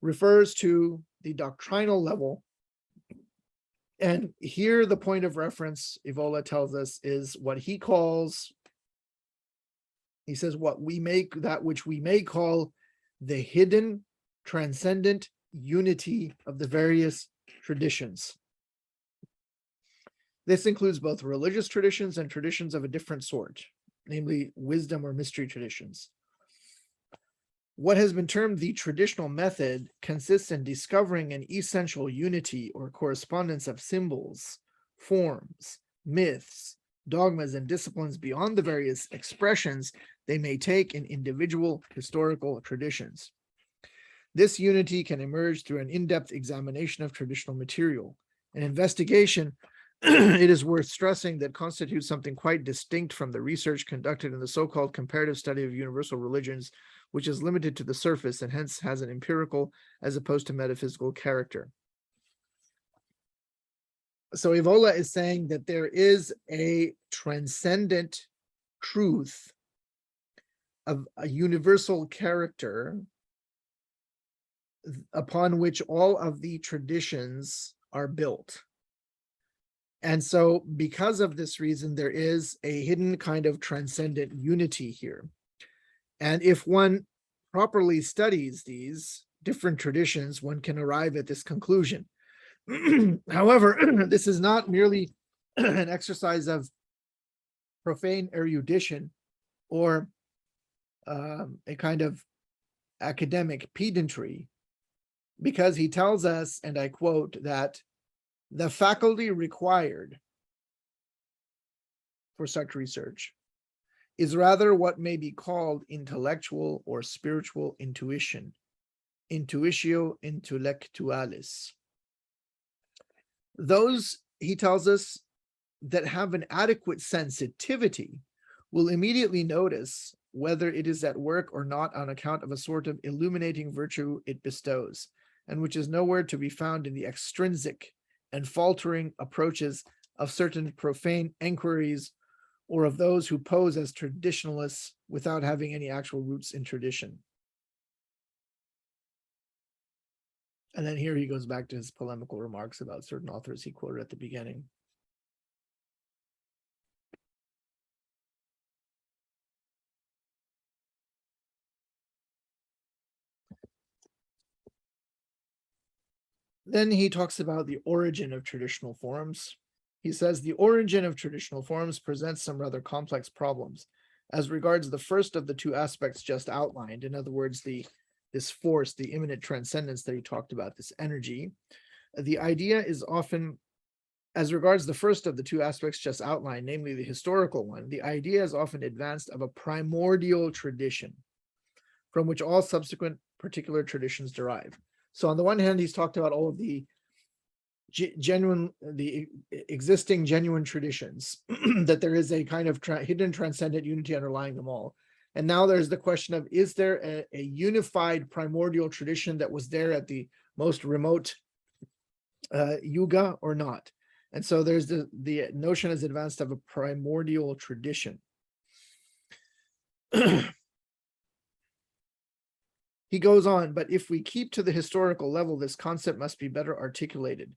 refers to the doctrinal level. And here the point of reference, Evola tells us, is what he calls, he says, that which we may call the hidden transcendent unity of the various traditions. This includes both religious traditions and traditions of a different sort, namely wisdom or mystery traditions. What has been termed the traditional method consists in discovering an essential unity or correspondence of symbols, forms, myths, dogmas, and disciplines beyond the various expressions they may take in individual historical traditions. This unity can emerge through an in-depth examination of traditional material, an investigation, it is worth stressing, that constitutes something quite distinct from the research conducted in the so-called comparative study of universal religions, which is limited to the surface and hence has an empirical as opposed to metaphysical character. So Evola is saying that there is a transcendent truth of a universal character upon which all of the traditions are built. And so because of this reason, there is a hidden kind of transcendent unity here. And if one properly studies these different traditions, one can arrive at this conclusion. However, this is not merely an exercise of profane erudition or a kind of academic pedantry, because he tells us, and I quote, that the faculty required for such research is rather what may be called intellectual or spiritual intuition, intuitio intellectualis. Those, he tells us, that have an adequate sensitivity will immediately notice whether it is at work or not on account of a sort of illuminating virtue it bestows, and which is nowhere to be found in the extrinsic and faltering approaches of certain profane enquiries or of those who pose as traditionalists without having any actual roots in tradition. And then here he goes back to his polemical remarks about certain authors he quoted at the beginning. Then he talks about the origin of traditional forms. He says the origin of traditional forms presents some rather complex problems as regards the first of the two aspects just outlined. In other words, this force, the immanent transcendence that he talked about, this energy. The idea is often, as regards the first of the two aspects just outlined, namely the historical one, the idea is often advanced of a primordial tradition from which all subsequent particular traditions derive. So on the one hand, he's talked about all of the existing genuine traditions, that there is a kind of hidden transcendent unity underlying them all. And now there's the question of, is there a unified primordial tradition that was there at the most remote Yuga or not? And so there's the notion is advanced of a primordial tradition. He goes on, but if we keep to the historical level, this concept must be better articulated.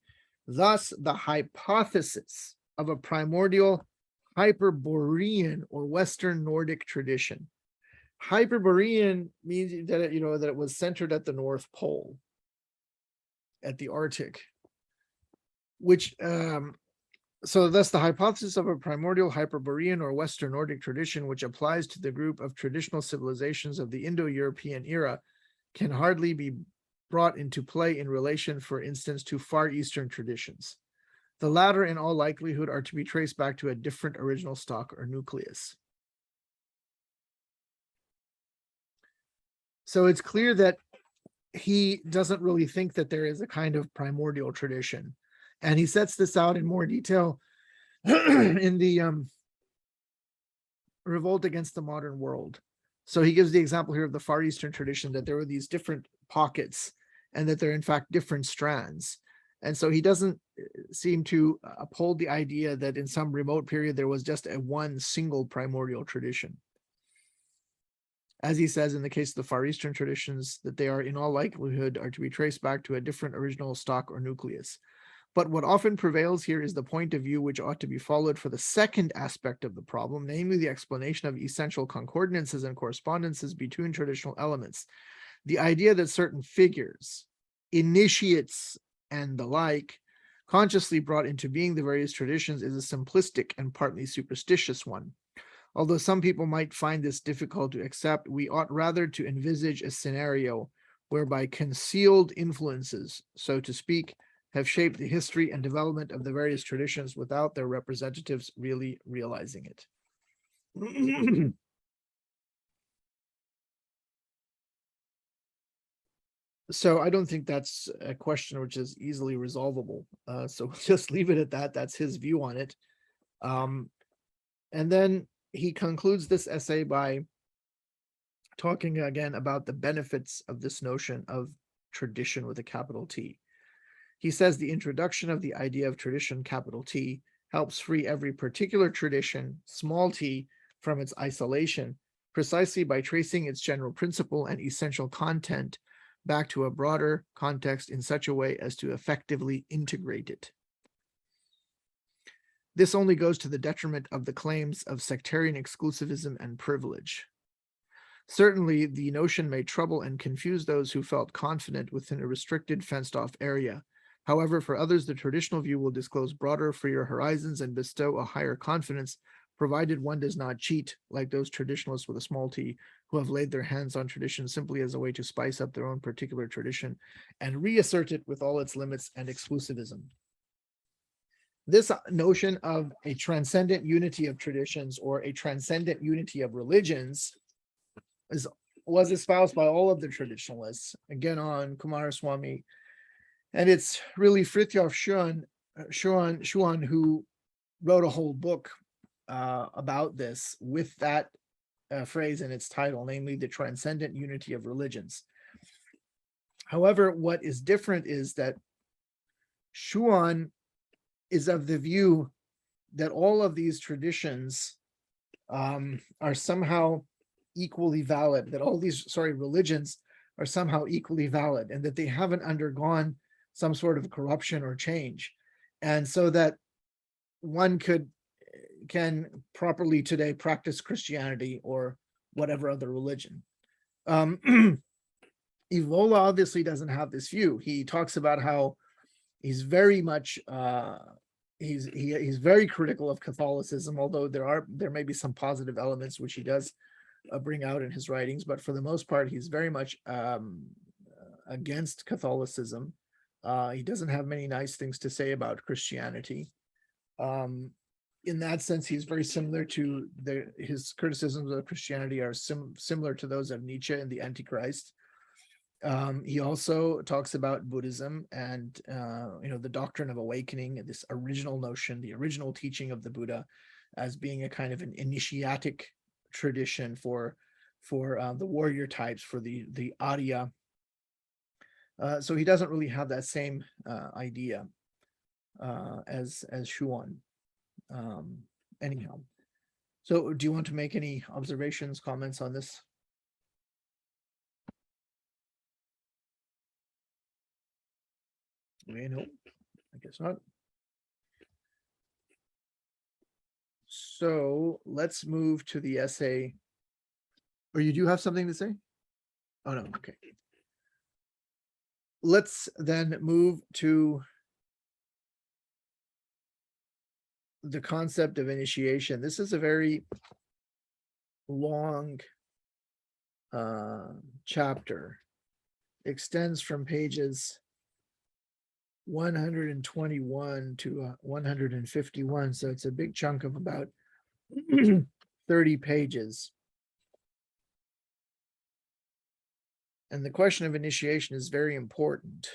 Thus, the hypothesis of a primordial Hyperborean or Western Nordic tradition. Hyperborean means that that it was centered at the North Pole, at the Arctic, which so thus the hypothesis of a primordial Hyperborean or Western Nordic tradition, which applies to the group of traditional civilizations of the Indo-European era, can hardly be brought into play in relation, for instance, to Far Eastern traditions. The latter, in all likelihood, are to be traced back to a different original stock or nucleus. So it's clear that he doesn't really think that there is a kind of primordial tradition. And he sets this out in more detail in the Revolt Against the Modern World. So he gives the example here of the Far Eastern tradition, that there were these different pockets and that they're in fact different strands. And so he doesn't seem to uphold the idea that in some remote period there was just one single primordial tradition. As he says in the case of the Far Eastern traditions, that they are in all likelihood are to be traced back to a different original stock or nucleus. But what often prevails here is the point of view which ought to be followed for the second aspect of the problem, namely the explanation of essential concordances and correspondences between traditional elements. The idea that certain figures, initiates and the like, consciously brought into being the various traditions is a simplistic and partly superstitious one. Although some people might find this difficult to accept, we ought rather to envisage a scenario whereby concealed influences, so to speak, have shaped the history and development of the various traditions without their representatives really realizing it. So I don't think that's a question which is easily resolvable. So we'll just leave it at that. That's his view on it. And then he concludes this essay by talking again about the benefits of this notion of tradition with a capital T. He says the introduction of the idea of tradition, capital T, helps free every particular tradition, small t, from its isolation precisely by tracing its general principle and essential content back to a broader context in such a way as to effectively integrate it. This only goes to the detriment of the claims of sectarian exclusivism and privilege. Certainly, the notion may trouble and confuse those who felt confident within a restricted, fenced-off area. However, for others, the traditional view will disclose broader, freer horizons and bestow a higher confidence, provided one does not cheat, like those traditionalists with a small t, who have laid their hands on tradition simply as a way to spice up their own particular tradition and reassert it with all its limits and exclusivism. This notion of a transcendent unity of traditions or a transcendent unity of religions was espoused by all of the traditionalists, again on Kumaraswamy, and it's really Fritjof Schuon who wrote a whole book about this with that phrase in its title, namely the transcendent unity of religions. However, what is different is that Schuon is of the view that all of these traditions are somehow equally valid, that all these, religions are somehow equally valid, and that they haven't undergone some sort of corruption or change. And so that one can properly today practice Christianity or whatever other religion. Evola obviously doesn't have this view. He talks about how he's very much he's very critical of Catholicism, although there may be some positive elements which he does bring out in his writings, but for the most part he's very much against Catholicism. He doesn't have many nice things to say about Christianity. In that sense, he's very similar to his criticisms of Christianity are similar to those of Nietzsche in the Antichrist. He also talks about Buddhism and the doctrine of awakening, this original notion, the original teaching of the Buddha, as being a kind of an initiatic tradition for the warrior types, for the Arya. So he doesn't really have that same idea as Schuon. Anyhow, so do you want to make any observations, comments on this? No, I guess not. So let's move to the essay. Or you do have something to say? Oh, no, okay. Let's then move to the concept of initiation. This is a very long chapter. Extends from pages 121 to 151. So it's a big chunk of about 30 pages. And the question of initiation is very important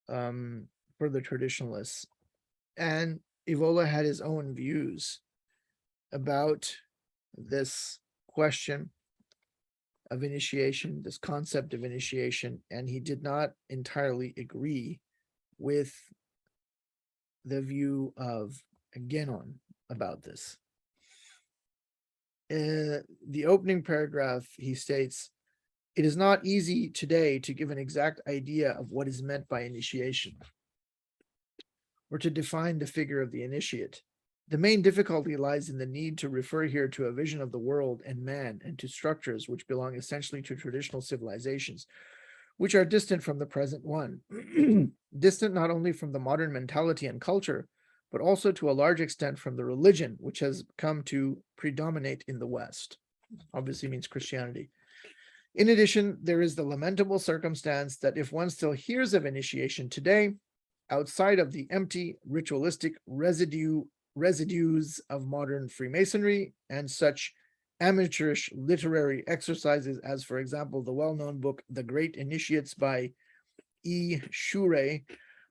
for the traditionalists. And Evola had his own views about this question of initiation, this concept of initiation, and he did not entirely agree with the view of Genon about this. In the opening paragraph, he states, "It is not easy today to give an exact idea of what is meant by initiation, or to define the figure of the initiate. The main difficulty lies in the need to refer here to a vision of the world and man and to structures which belong essentially to traditional civilizations, which are distant from the present one, distant not only from the modern mentality and culture, but also to a large extent from the religion which has come to predominate in the West." Obviously means Christianity. "In addition, there is the lamentable circumstance that if one still hears of initiation today, outside of the empty ritualistic residues of modern Freemasonry and such amateurish literary exercises as, for example, the well-known book The Great Initiates by E. Shure,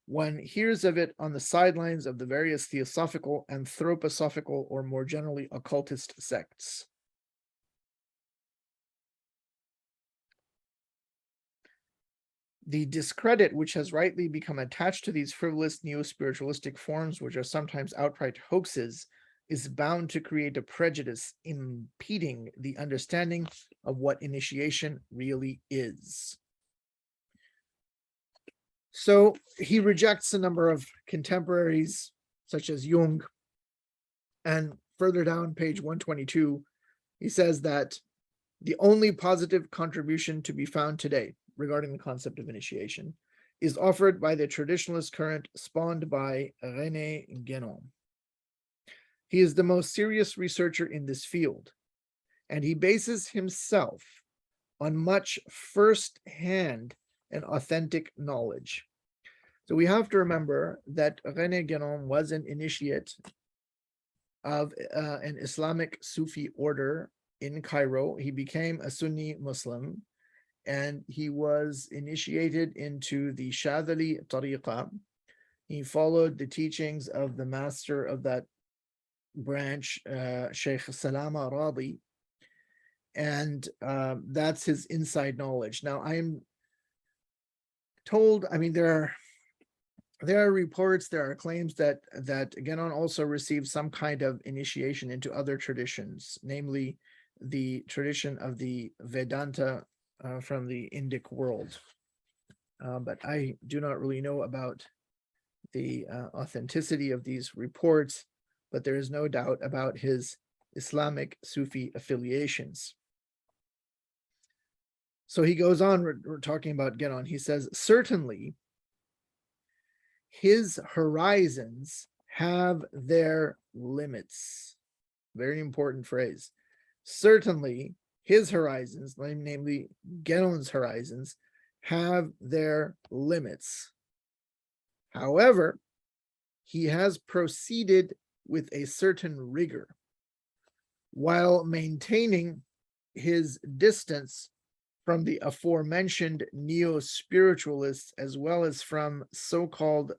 one hears of it on the sidelines of the various theosophical, anthroposophical, or more generally occultist sects." The discredit which has rightly become attached to these frivolous neo-spiritualistic forms, which are sometimes outright hoaxes, is bound to create a prejudice impeding the understanding of what initiation really is. So he rejects a number of contemporaries, such as Jung, and further down, page 122, he says that the only positive contribution to be found today regarding the concept of initiation is offered by the traditionalist current spawned by René Guénon. He is the most serious researcher in this field, and he bases himself on much first-hand and authentic knowledge. So we have to remember that René Guénon was an initiate of an Islamic Sufi order in Cairo. He became a Sunni Muslim, and he was initiated into the Shadhili Tariqa. He followed the teachings of the master of that branch, Sheikh Salama Radi, and that's his inside knowledge. Now, I'm told, I mean, there are reports, there are claims that Guénon also received some kind of initiation into other traditions, namely the tradition of the Vedanta from the Indic world. But I do not really know about the authenticity of these reports, but there is no doubt about his Islamic Sufi affiliations. So he goes on, we're talking about Guénon. He says, certainly, his horizons have their limits. Very important phrase. Certainly, his horizons, namely Guénon's horizons, have their limits. However, he has proceeded with a certain rigor while maintaining his distance from the aforementioned neo-spiritualists, as well as from so-called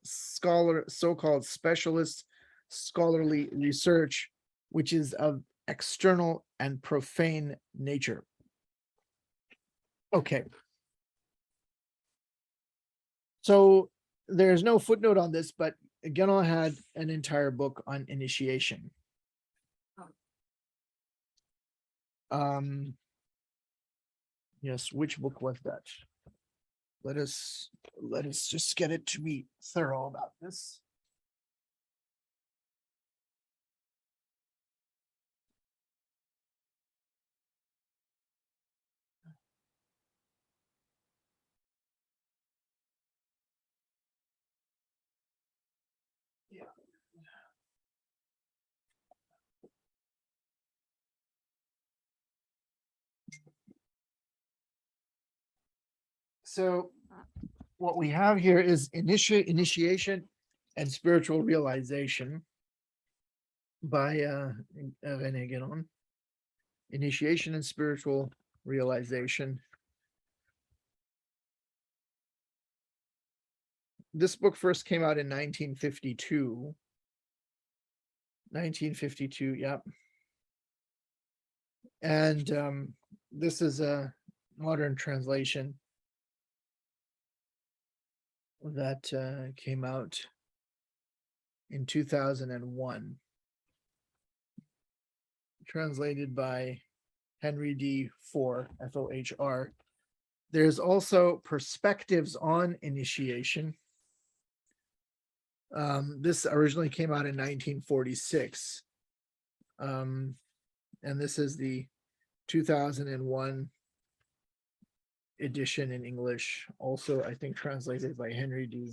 specialist scholarly research, which is of external and profane nature. Okay. So there's no footnote on this, but Guénon had an entire book on initiation. Yes, which book was that? Let us just get it to be thorough about this. Yeah. So what we have here is initiation and spiritual realization by René Guénon. Initiation and spiritual realization. This book first came out in 1952. 1952, yep. And this is a modern translation that came out in 2001, translated by Henry D. Fohr, F-O-H-R. There's also Perspectives on Initiation. This originally came out in 1946. And this is the 2001 edition in English, also I think translated by Henry D.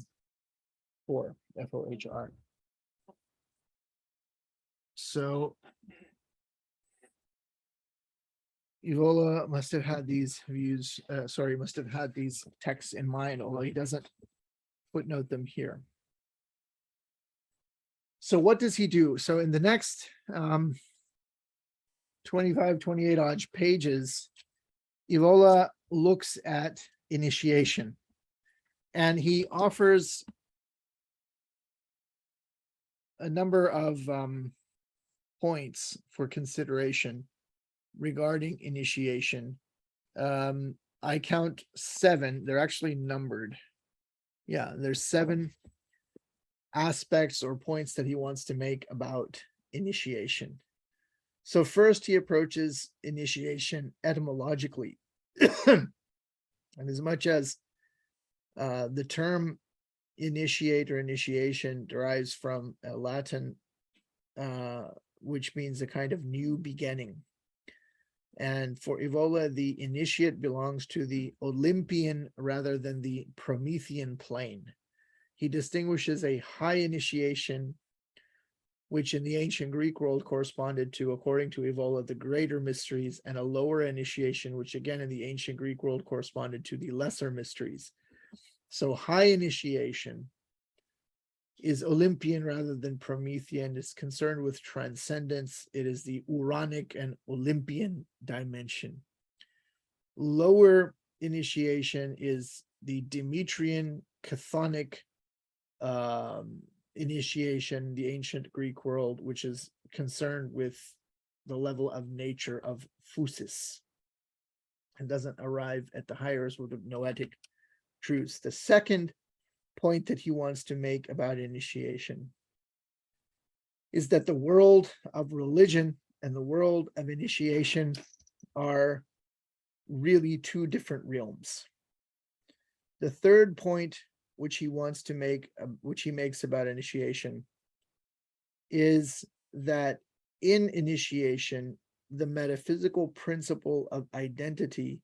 Fohr, F-O-H-R. So Evola must have had these views, must have had these texts in mind, although he doesn't footnote them here. So what does he do? So in the next 25, 28 odd pages, Evola looks at initiation, and he offers a number of points for consideration regarding initiation. I count 7. They're actually numbered. Yeah, there's 7 aspects or points that he wants to make about initiation. So first he approaches initiation etymologically. And as much as the term initiate or initiation derives from Latin, which means a kind of new beginning. And for Evola, the initiate belongs to the Olympian rather than the Promethean plane. He distinguishes a high initiation, which in the ancient Greek world corresponded to, according to Evola, the greater mysteries, and a lower initiation, which again in the ancient Greek world corresponded to the lesser mysteries. So high initiation is Olympian rather than Promethean. It's concerned with transcendence. It is the Uranic and Olympian dimension. Lower initiation is the Demetrian chthonic initiation, the ancient Greek world, which is concerned with the level of nature of physis and doesn't arrive at the higher sort of noetic truths. The second point that he wants to make about initiation is that the world of religion and the world of initiation are really two different realms. The third point which he wants to make, which he makes about initiation, is that in initiation, the metaphysical principle of identity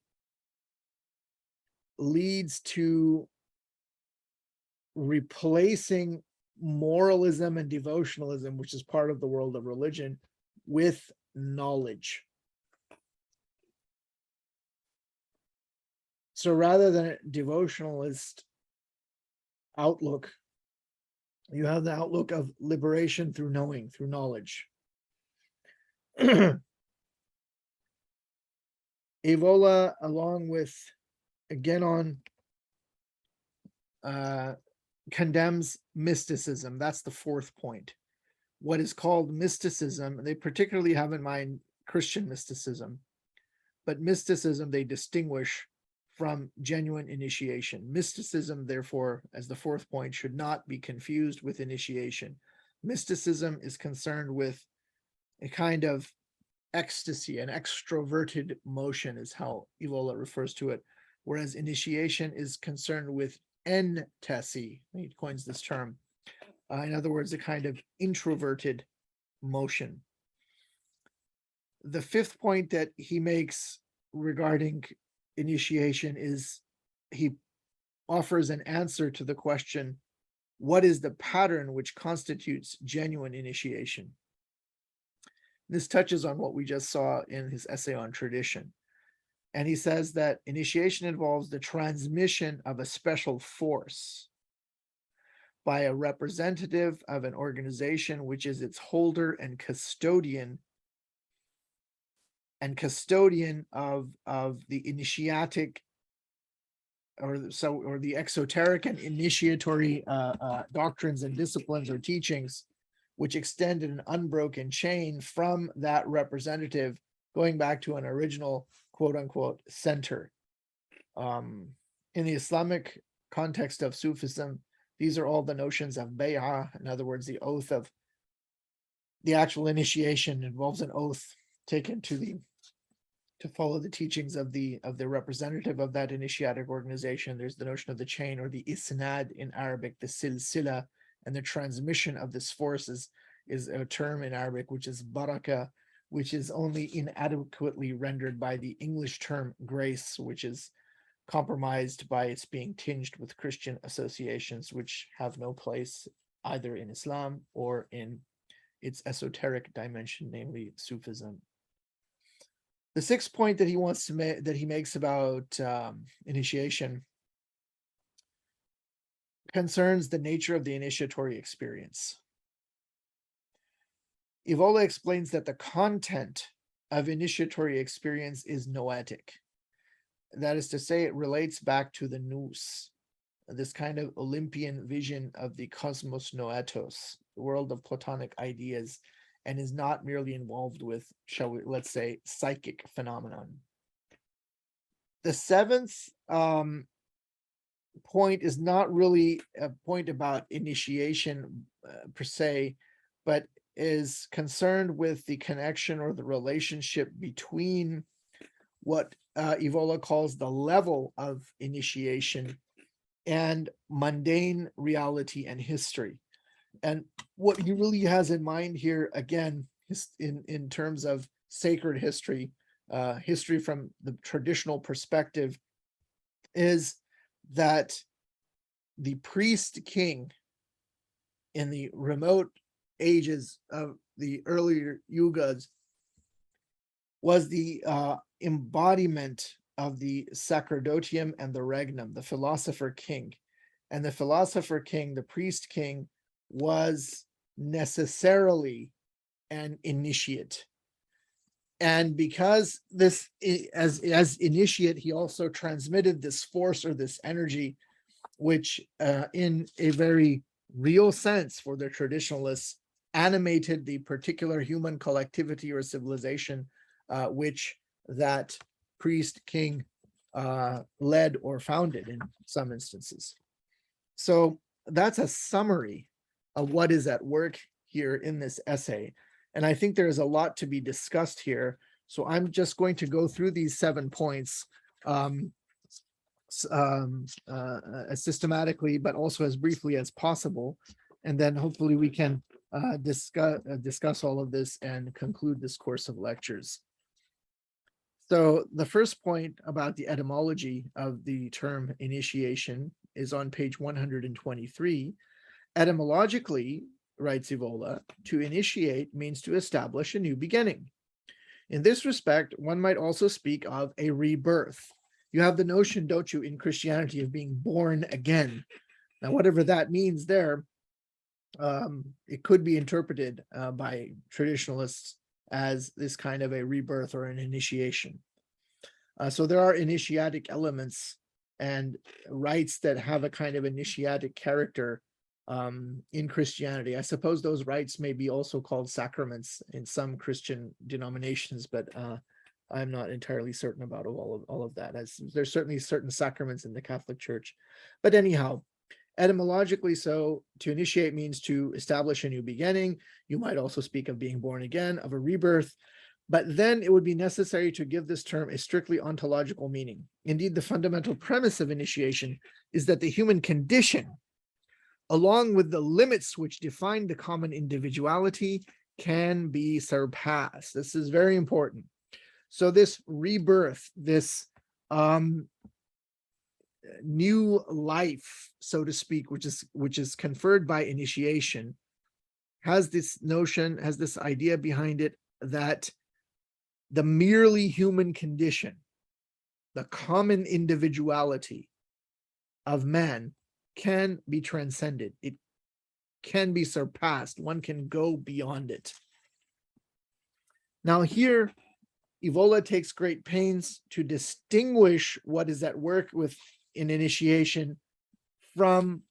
leads to replacing moralism and devotionalism, which is part of the world of religion, with knowledge. So rather than a devotionalist outlook, you have the outlook of liberation through knowing, through knowledge. Evola, along with Genon, condemns mysticism. That's the fourth point. What is called mysticism, they particularly have in mind Christian mysticism, but mysticism they distinguish from genuine initiation. Mysticism, therefore, as the fourth point, should not be confused with initiation. Mysticism is concerned with a kind of ecstasy, an extroverted motion is how Evola refers to it, whereas initiation is concerned with entesi. He coins this term. In other words, a kind of introverted motion. The fifth point that he makes regarding initiation is he offers an answer to the question, what is the pattern which constitutes genuine initiation? This touches on what we just saw in his essay on tradition. And he says that initiation involves the transmission of a special force by a representative of an organization which is its holder and custodian of the initiatic or the exoteric and initiatory doctrines and disciplines or teachings, which extend in an unbroken chain from that representative going back to an original quote unquote center. In the Islamic context of Sufism, these are all the notions of bay'ah. In other words, the oath of the actual initiation involves an oath taken to follow the teachings of the representative of that initiatic organization. There's the notion of the chain, or the isnad in Arabic, the silsila, and the transmission of this force is a term in Arabic which is baraka, which is only inadequately rendered by the English term grace, which is compromised by its being tinged with Christian associations, which have no place either in Islam or in its esoteric dimension, namely Sufism. The sixth point that he wants to make, that he makes about initiation, concerns the nature of the initiatory experience. Evola explains that the content of initiatory experience is noetic. That is to say, it relates back to the nous, this kind of Olympian vision of the cosmos noetos, the world of Platonic ideas, and is not merely involved with, let's say, psychic phenomenon. The seventh point is not really a point about initiation per se, but is concerned with the connection or the relationship between what Evola calls the level of initiation and mundane reality and history. And what he really has in mind here, again, is in terms of sacred history, history from the traditional perspective, is that the priest king in the remote ages of the earlier yugas was the embodiment of the sacerdotium and the regnum, the philosopher king. And the philosopher king, the priest king, was necessarily an initiate. And because this, as initiate, he also transmitted this force or this energy, which in a very real sense for the traditionalists animated the particular human collectivity or civilization which that priest king led or founded in some instances. So that's a summary of what is at work here in this essay. And I think there's a lot to be discussed here. So I'm just going to go through these 7 points as systematically, but also as briefly as possible. And then hopefully we can discuss all of this and conclude this course of lectures. So the first point about the etymology of the term initiation is on page 123. Etymologically, writes Evola, to initiate means to establish a new beginning. In this respect, one might also speak of a rebirth. You have the notion, don't you, in Christianity of being born again. Now, whatever that means there, it could be interpreted by traditionalists as this kind of a rebirth or an initiation. So there are initiatic elements and rites that have a kind of initiatic character in Christianity. I suppose those rites may be also called sacraments in some Christian denominations, but I'm not entirely certain about all of that, as there's certainly certain sacraments in the Catholic Church. But anyhow, etymologically, so to initiate means to establish a new beginning. You might also speak of being born again, of a rebirth, but then it would be necessary to give this term a strictly ontological meaning. Indeed, the fundamental premise of initiation is that the human condition, along with the limits which define the common individuality, can be surpassed. This is very important. So this rebirth, this new life, so to speak, which is conferred by initiation, has this notion, has this idea behind it that the merely human condition, the common individuality of man, can be transcended. It can be surpassed. One can go beyond it. Now here, Evola takes great pains to distinguish what is at work with an initiation from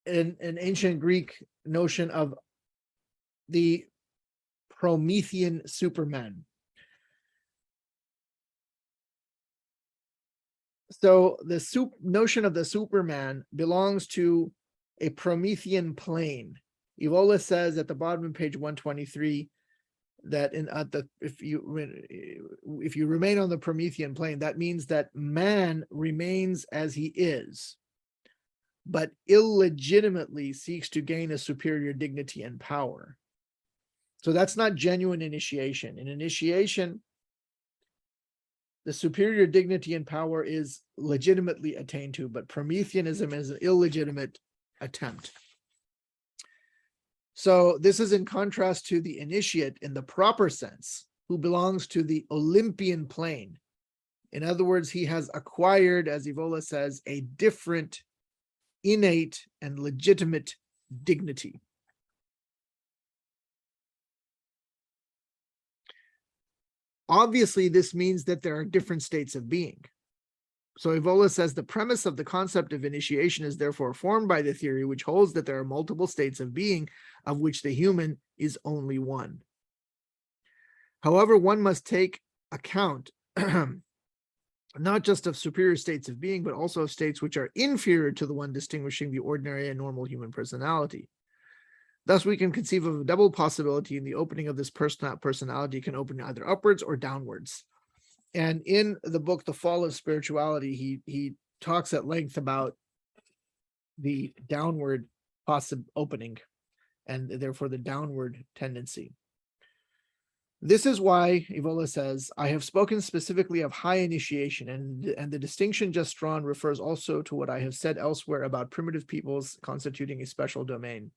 an ancient Greek notion of the Promethean Superman. So the notion of the Superman belongs to a Promethean plane. Evola says at the bottom of page 123 that if you remain on the Promethean plane, that means that man remains as he is, but illegitimately seeks to gain a superior dignity and power. So that's not genuine initiation. In initiation, the superior dignity and power is legitimately attained to, but Prometheanism is an illegitimate attempt. So this is in contrast to the initiate in the proper sense, who belongs to the Olympian plane. In other words, he has acquired, as Evola says, a different, innate and legitimate dignity. Obviously, this means that there are different states of being. So Evola says the premise of the concept of initiation is therefore formed by the theory which holds that there are multiple states of being, of which the human is only one. However, one must take account not just of superior states of being, but also of states which are inferior to the one distinguishing the ordinary and normal human personality. Thus, we can conceive of a double possibility in the opening of this personality can open either upwards or downwards. And in the book, The Fall of Spirituality, he talks at length about the downward opening and therefore the downward tendency. This is why Evola says, I have spoken specifically of high initiation, and the distinction just drawn refers also to what I have said elsewhere about primitive peoples constituting a special domain.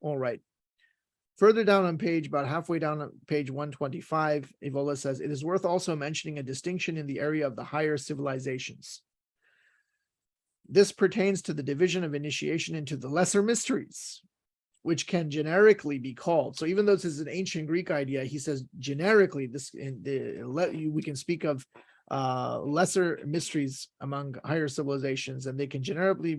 All right. Further down on page, about halfway down on page 125, Evola says, it is worth also mentioning a distinction in the area of the higher civilizations. This pertains to the division of initiation into the lesser mysteries, which can generically be called. So even though this is an ancient Greek idea, he says generically, we can speak of lesser mysteries among higher civilizations, and they can generically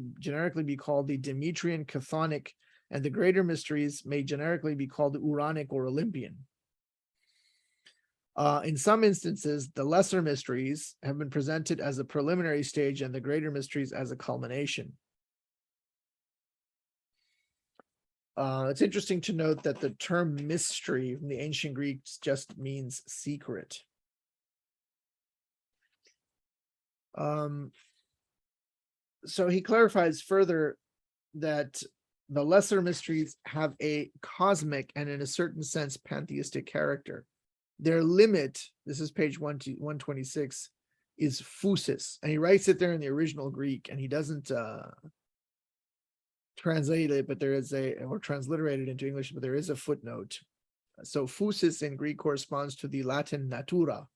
be called the Demetrian, Chthonic, and the greater mysteries may generically be called the Uranic or Olympian. In some instances, the lesser mysteries have been presented as a preliminary stage and the greater mysteries as a culmination. It's interesting to note that the term mystery from the ancient Greeks just means secret. So he clarifies further that the lesser mysteries have a cosmic and in a certain sense pantheistic character. Their limit, this is page 126, is phusis. And he writes it there in the original Greek, and he doesn't translate it, but there is or transliterate it into English, but there is a footnote. So phusis in Greek corresponds to the Latin natura.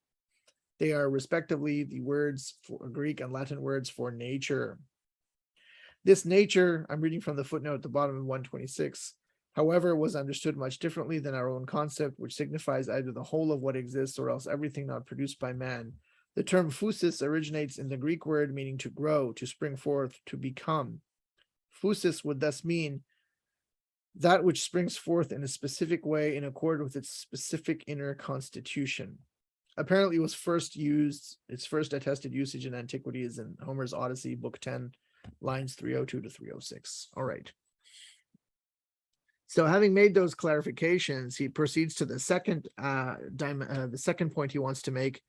They are respectively the words for Greek and Latin words for nature. This nature, I'm reading from the footnote at the bottom of 126, however, was understood much differently than our own concept, which signifies either the whole of what exists or else everything not produced by man. The term phusis originates in the Greek word meaning to grow, to spring forth, to become. Phusis would thus mean that which springs forth in a specific way in accord with its specific inner constitution. Apparently, its first attested usage in antiquity is in Homer's Odyssey, Book 10, lines 302 to 306. All right. So having made those clarifications, he proceeds to the second point he wants to make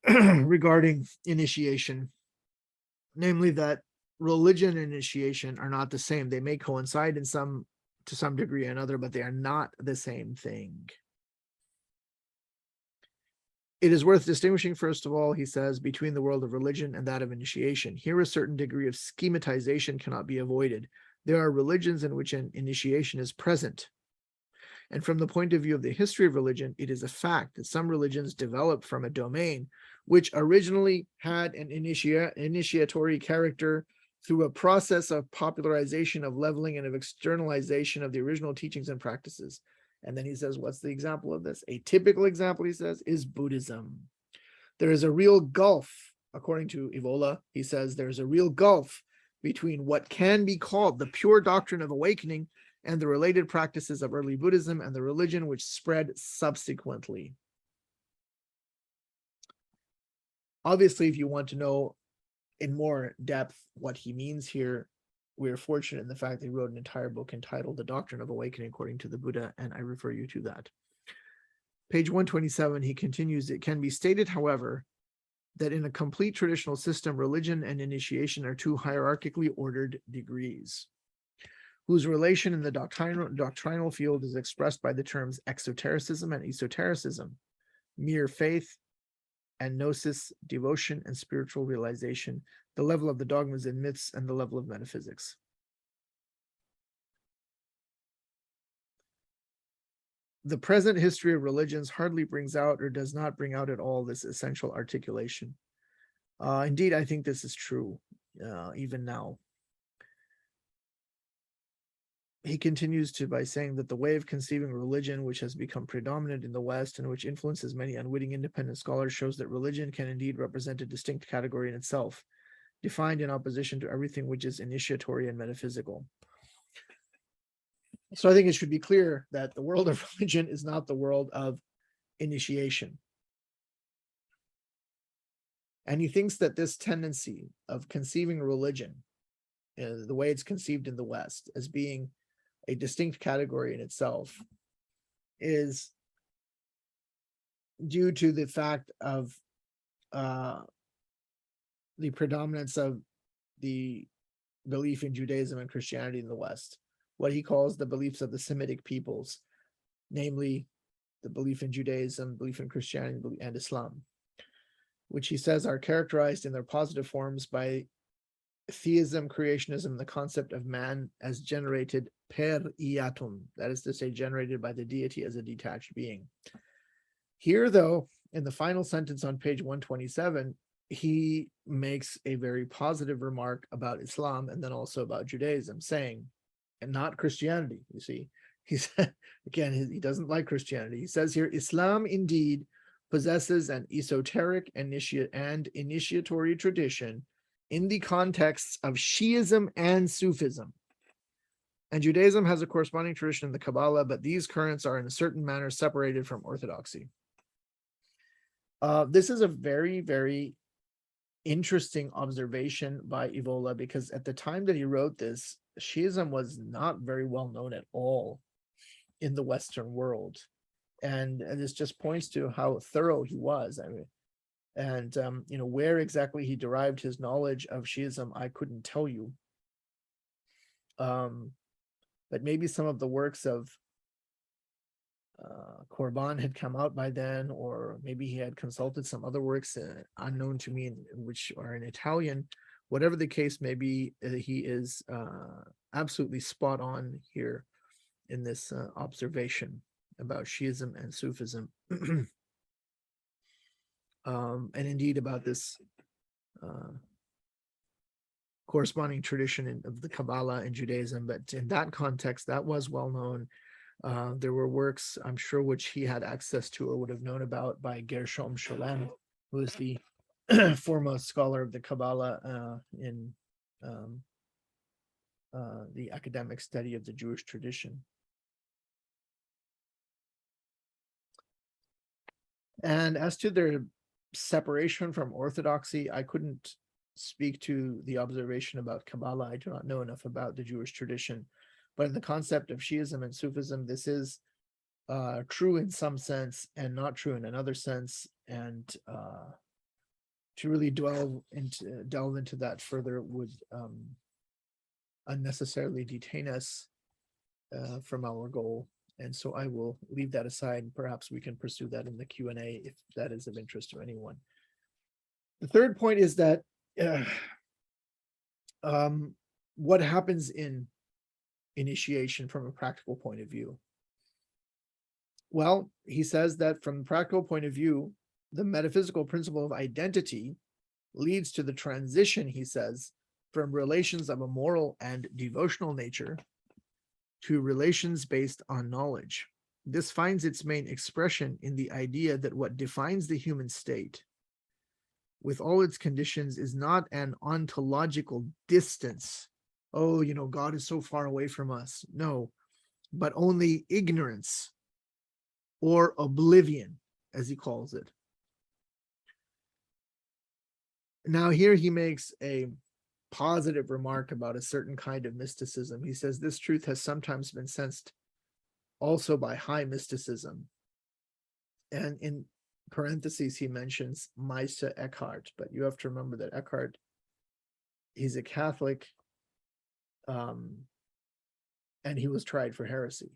regarding initiation, namely that religion and initiation are not the same. They may coincide to some degree or another, but they are not the same thing. It is worth distinguishing, first of all, he says, between the world of religion and that of initiation. Here, a certain degree of schematization cannot be avoided. There are religions in which an initiation is present. And from the point of view of the history of religion, it is a fact that some religions developed from a domain which originally had an initiatory character through a process of popularization, of leveling, and of externalization of the original teachings and practices. And then he says, what's the example of this? A typical example, he says, is Buddhism. There is a real gulf, according to Evola, he says, there's a real gulf between what can be called the pure doctrine of awakening and the related practices of early Buddhism and the religion which spread subsequently. Obviously, if you want to know in more depth what he means here, we're fortunate in the fact that he wrote an entire book entitled The Doctrine of Awakening According to the Buddha, and I refer you to that. Page 127, he continues, it can be stated, however, that in a complete traditional system, religion and initiation are two hierarchically ordered degrees, whose relation in the doctrinal field is expressed by the terms exotericism and esotericism, mere faith and gnosis, devotion and spiritual realization, the level of the dogmas and myths, and the level of metaphysics. The present history of religions hardly brings out or does not bring out at all this essential articulation. Indeed, I think this is true even now. He continues by saying that the way of conceiving religion, which has become predominant in the West and which influences many unwitting independent scholars, shows that religion can indeed represent a distinct category in itself, defined in opposition to everything which is initiatory and metaphysical. So I think it should be clear that the world of religion is not the world of initiation. And he thinks that this tendency of conceiving religion the way it's conceived in the West as being a distinct category in itself, is due to the fact of the predominance of the belief in Judaism and Christianity in the West, what he calls the beliefs of the Semitic peoples, namely the belief in Judaism, belief in Christianity, and Islam, which he says are characterized in their positive forms by theism, creationism, the concept of man as generated per iatum, that is to say, generated by the deity as a detached being. Here, though, in the final sentence on page 127, he makes a very positive remark about Islam and then also about Judaism, saying, and not Christianity, you see. He said, again, he doesn't like Christianity. He says here, Islam indeed possesses an esoteric and initiatory tradition in the contexts of Shi'ism and Sufism. And Judaism has a corresponding tradition in the Kabbalah, but these currents are in a certain manner separated from orthodoxy. This is a very, very interesting observation by Evola, because at the time that he wrote this, Shi'ism was not very well known at all in the Western world. And this just points to how thorough he was. I mean, and where exactly he derived his knowledge of Shi'ism, I couldn't tell you. But maybe some of the works of Korban had come out by then, or maybe he had consulted some other works unknown to me, which are in Italian. Whatever the case may be, he is absolutely spot on here in this observation about Shi'ism and Sufism. And indeed about this corresponding tradition of the Kabbalah and Judaism. But in that context, that was well known. There were works, I'm sure, which he had access to or would have known about by Gershom Sholem, who is the foremost scholar of the Kabbalah in the academic study of the Jewish tradition. And as to their separation from orthodoxy, I couldn't speak to the observation about Kabbalah. I do not know enough about the Jewish tradition. But in the concept of Shi'ism and Sufism, this is true in some sense and not true in another sense. And to really delve into that further would unnecessarily detain us from our goal. And so I will leave that aside. Perhaps we can pursue that in the Q&A if that is of interest to anyone. The third point is that what happens in initiation from a practical point of view? Well, he says that from the practical point of view, the metaphysical principle of identity leads to the transition, he says, from relations of a moral and devotional nature to relations based on knowledge. This finds its main expression in the idea that what defines the human state, with all its conditions, is not an ontological distance. Oh, God is so far away from us. No, but only ignorance or oblivion, as he calls it. Now, here he makes a positive remark about a certain kind of mysticism. He says this truth has sometimes been sensed also by high mysticism. And in parentheses, he mentions Meister Eckhart, but you have to remember that Eckhart, he's a Catholic, and he was tried for heresy.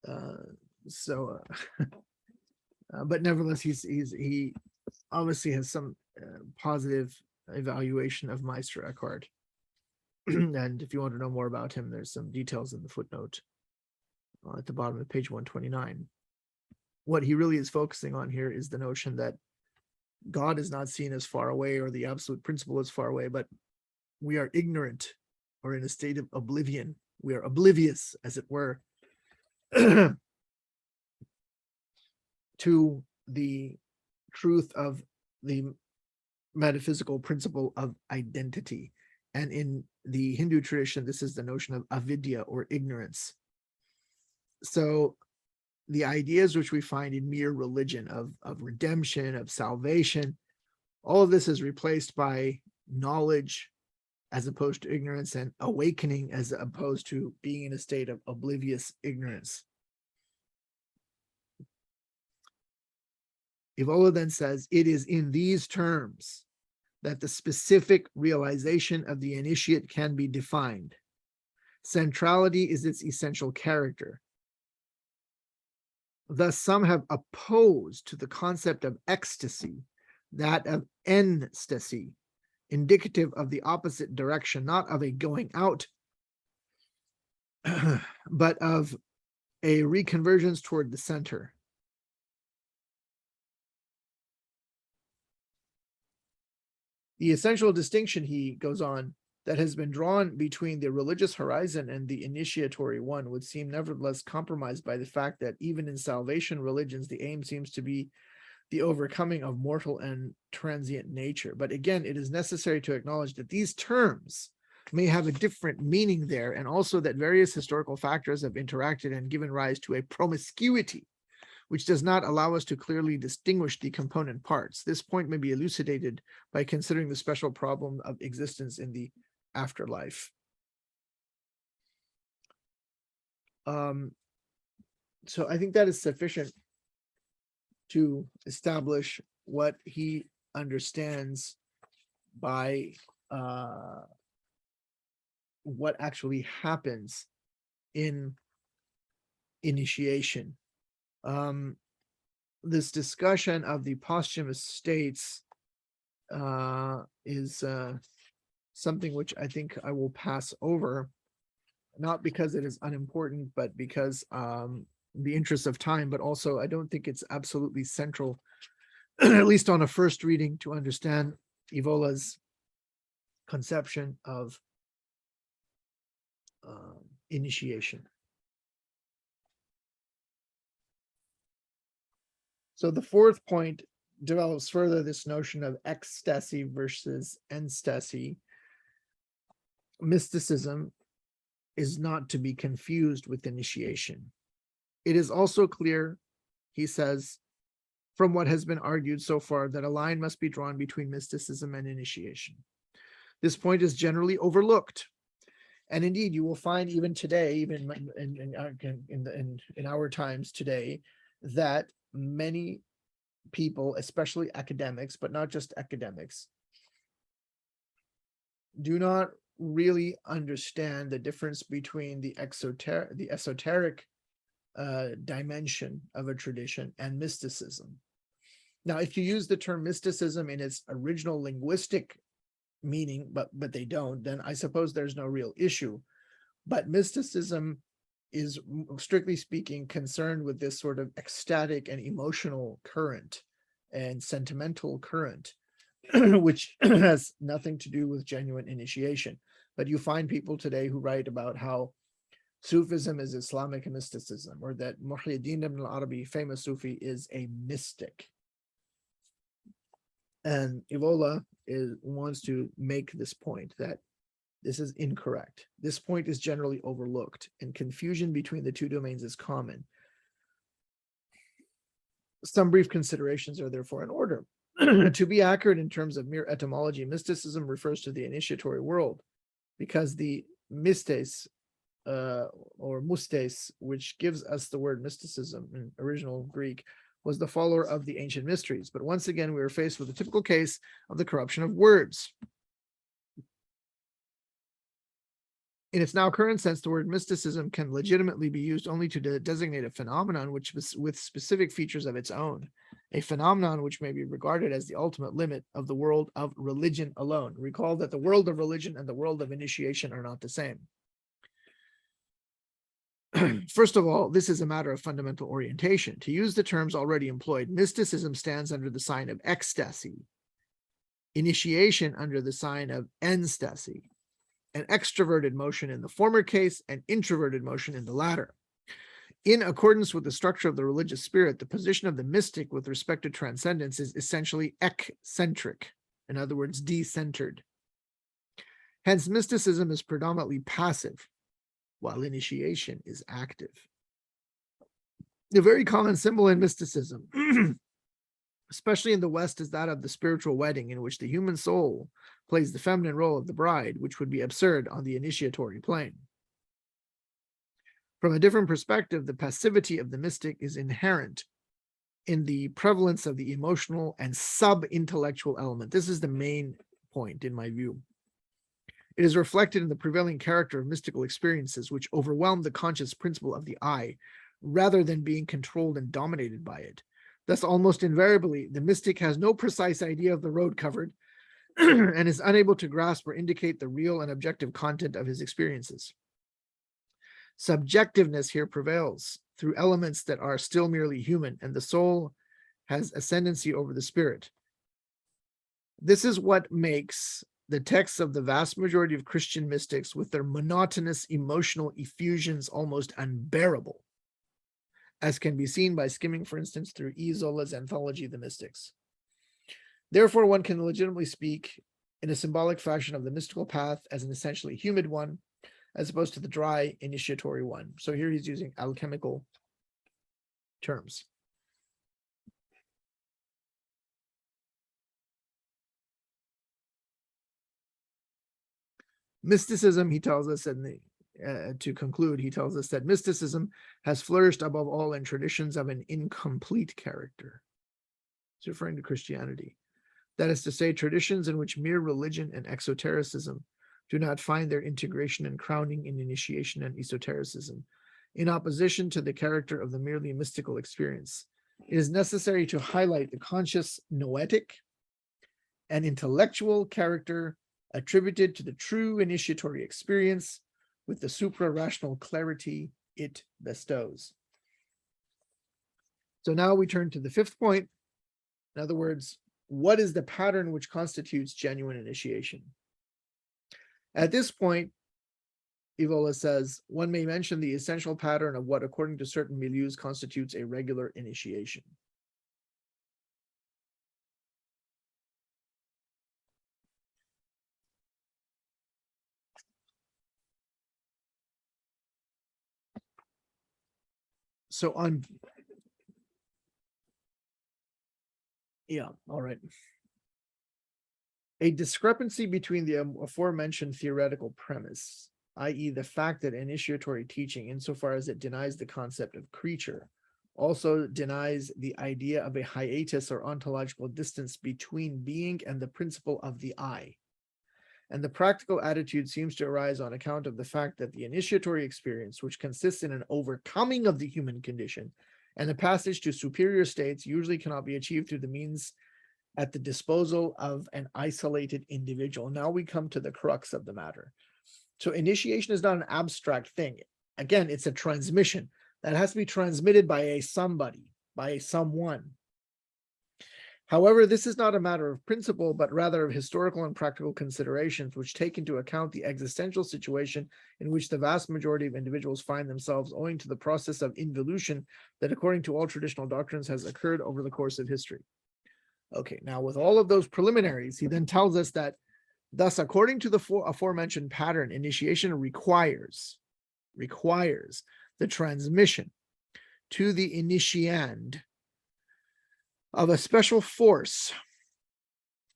But nevertheless, he obviously has some positive evaluation of Meister Eckhart. And if you want to know more about him, there's some details in the footnote at the bottom of page 129. What he really is focusing on here is the notion that God is not seen as far away, or the absolute principle is far away, but we are ignorant or in a state of oblivion. We are oblivious, as it were, to the truth of the metaphysical principle of identity. And in the Hindu tradition, this is the notion of avidya, or ignorance. So the ideas which we find in mere religion of redemption, of salvation, all of this is replaced by knowledge as opposed to ignorance, and awakening as opposed to being in a state of oblivious ignorance. Evola then says, it is in these terms that the specific realization of the initiate can be defined. Centrality is its essential character. Thus, some have opposed to the concept of ecstasy that of ecstasy, indicative of the opposite direction, not of a going out, but of a reconvergence toward the center. The essential distinction, he goes on, that has been drawn between the religious horizon and the initiatory one would seem nevertheless compromised by the fact that even in salvation religions, the aim seems to be the overcoming of mortal and transient nature. But again, it is necessary to acknowledge that these terms may have a different meaning there, and also that various historical factors have interacted and given rise to a promiscuity, which does not allow us to clearly distinguish the component parts. This point may be elucidated by considering the special problem of existence in the afterlife. So I think that is sufficient to establish what he understands by what actually happens in initiation. This discussion of the posthumous states is something which I think I will pass over, not because it is unimportant, but because the interest of time, but also I don't think it's absolutely central, at least on a first reading, to understand Evola's conception of initiation. So the fourth point develops further this notion of ecstasy versus ecstasy. Mysticism is not to be confused with initiation. It is also clear, he says, from what has been argued so far, that a line must be drawn between mysticism and initiation. This point is generally overlooked. And indeed, you will find even today, even in our times today, that many people, especially academics, but not just academics, do not really understand the difference between the esoteric dimension of a tradition and mysticism. Now, if you use the term mysticism in its original linguistic meaning, but they don't, then I suppose there's no real issue. But mysticism is, strictly speaking, concerned with this sort of ecstatic and emotional current and sentimental current, which has nothing to do with genuine initiation. But you find people today who write about how Sufism is Islamic mysticism, or that Muhyiddin ibn al-Arabi, famous Sufi, is a mystic. And Evola wants to make this point that this is incorrect. This point is generally overlooked, and confusion between the two domains is common. Some brief considerations are therefore in order. To be accurate in terms of mere etymology, mysticism refers to the initiatory world, because the mystes, or mustes, which gives us the word mysticism in original Greek, was the follower of the ancient mysteries. But once again, we are faced with a typical case of the corruption of words. In its now current sense, the word mysticism can legitimately be used only to designate a phenomenon which with specific features of its own, a phenomenon which may be regarded as the ultimate limit of the world of religion alone. Recall that the world of religion and the world of initiation are not the same. First of all, this is a matter of fundamental orientation. To use the terms already employed, mysticism stands under the sign of ecstasy, initiation under the sign of ecstasy, an extroverted motion in the former case and introverted motion in the latter. In accordance with the structure of the religious spirit, the position of the mystic with respect to transcendence is essentially eccentric, in other words, decentered. Hence, mysticism is predominantly passive, while initiation is active. A very common symbol in mysticism especially in the West, is that of the spiritual wedding, in which the human soul plays the feminine role of the bride, which would be absurd on the initiatory plane. From a different perspective, the passivity of the mystic is inherent in the prevalence of the emotional and sub-intellectual element. This is the main point, in my view. It is reflected in the prevailing character of mystical experiences, which overwhelm the conscious principle of the I, rather than being controlled and dominated by it. Thus, almost invariably, the mystic has no precise idea of the road covered and is unable to grasp or indicate the real and objective content of his experiences. Subjectiveness here prevails through elements that are still merely human, and the soul has ascendancy over the spirit. This is what makes the texts of the vast majority of Christian mystics, with their monotonous emotional effusions, almost unbearable, as can be seen by skimming, for instance, through E. Zola's Anthology of the Mystics. Therefore, one can legitimately speak in a symbolic fashion of the mystical path as an essentially humid one, as opposed to the dry initiatory one. So here he's using alchemical terms. Mysticism, he tells us, to conclude, he tells us that mysticism has flourished above all in traditions of an incomplete character. He's referring to Christianity. That is to say, traditions in which mere religion and exotericism do not find their integration and crowning in initiation and esotericism, in opposition to the character of the merely mystical experience. It is necessary to highlight the conscious noetic and intellectual character attributed to the true initiatory experience with the supra-rational clarity it bestows. So now we turn to the fifth point. In other words, what is the pattern which constitutes genuine initiation? At this point, Evola says, one may mention the essential pattern of what, according to certain milieus, constitutes a regular initiation. So all right. A discrepancy between the aforementioned theoretical premise, i.e. the fact that initiatory teaching, insofar as it denies the concept of creature, also denies the idea of a hiatus or ontological distance between being and the principle of the I. And the practical attitude seems to arise on account of the fact that the initiatory experience, which consists in an overcoming of the human condition and a passage to superior states, usually cannot be achieved through the means at the disposal of an isolated individual. Now we come to the crux of the matter. So initiation is not an abstract thing. Again, it's a transmission that has to be transmitted by a somebody, by a someone. However, this is not a matter of principle, but rather of historical and practical considerations, which take into account the existential situation in which the vast majority of individuals find themselves, owing to the process of involution that, according to all traditional doctrines, has occurred over the course of history. Okay, now with all of those preliminaries, he then tells us that, thus, according to the aforementioned pattern, initiation requires the transmission to the initiand of a special force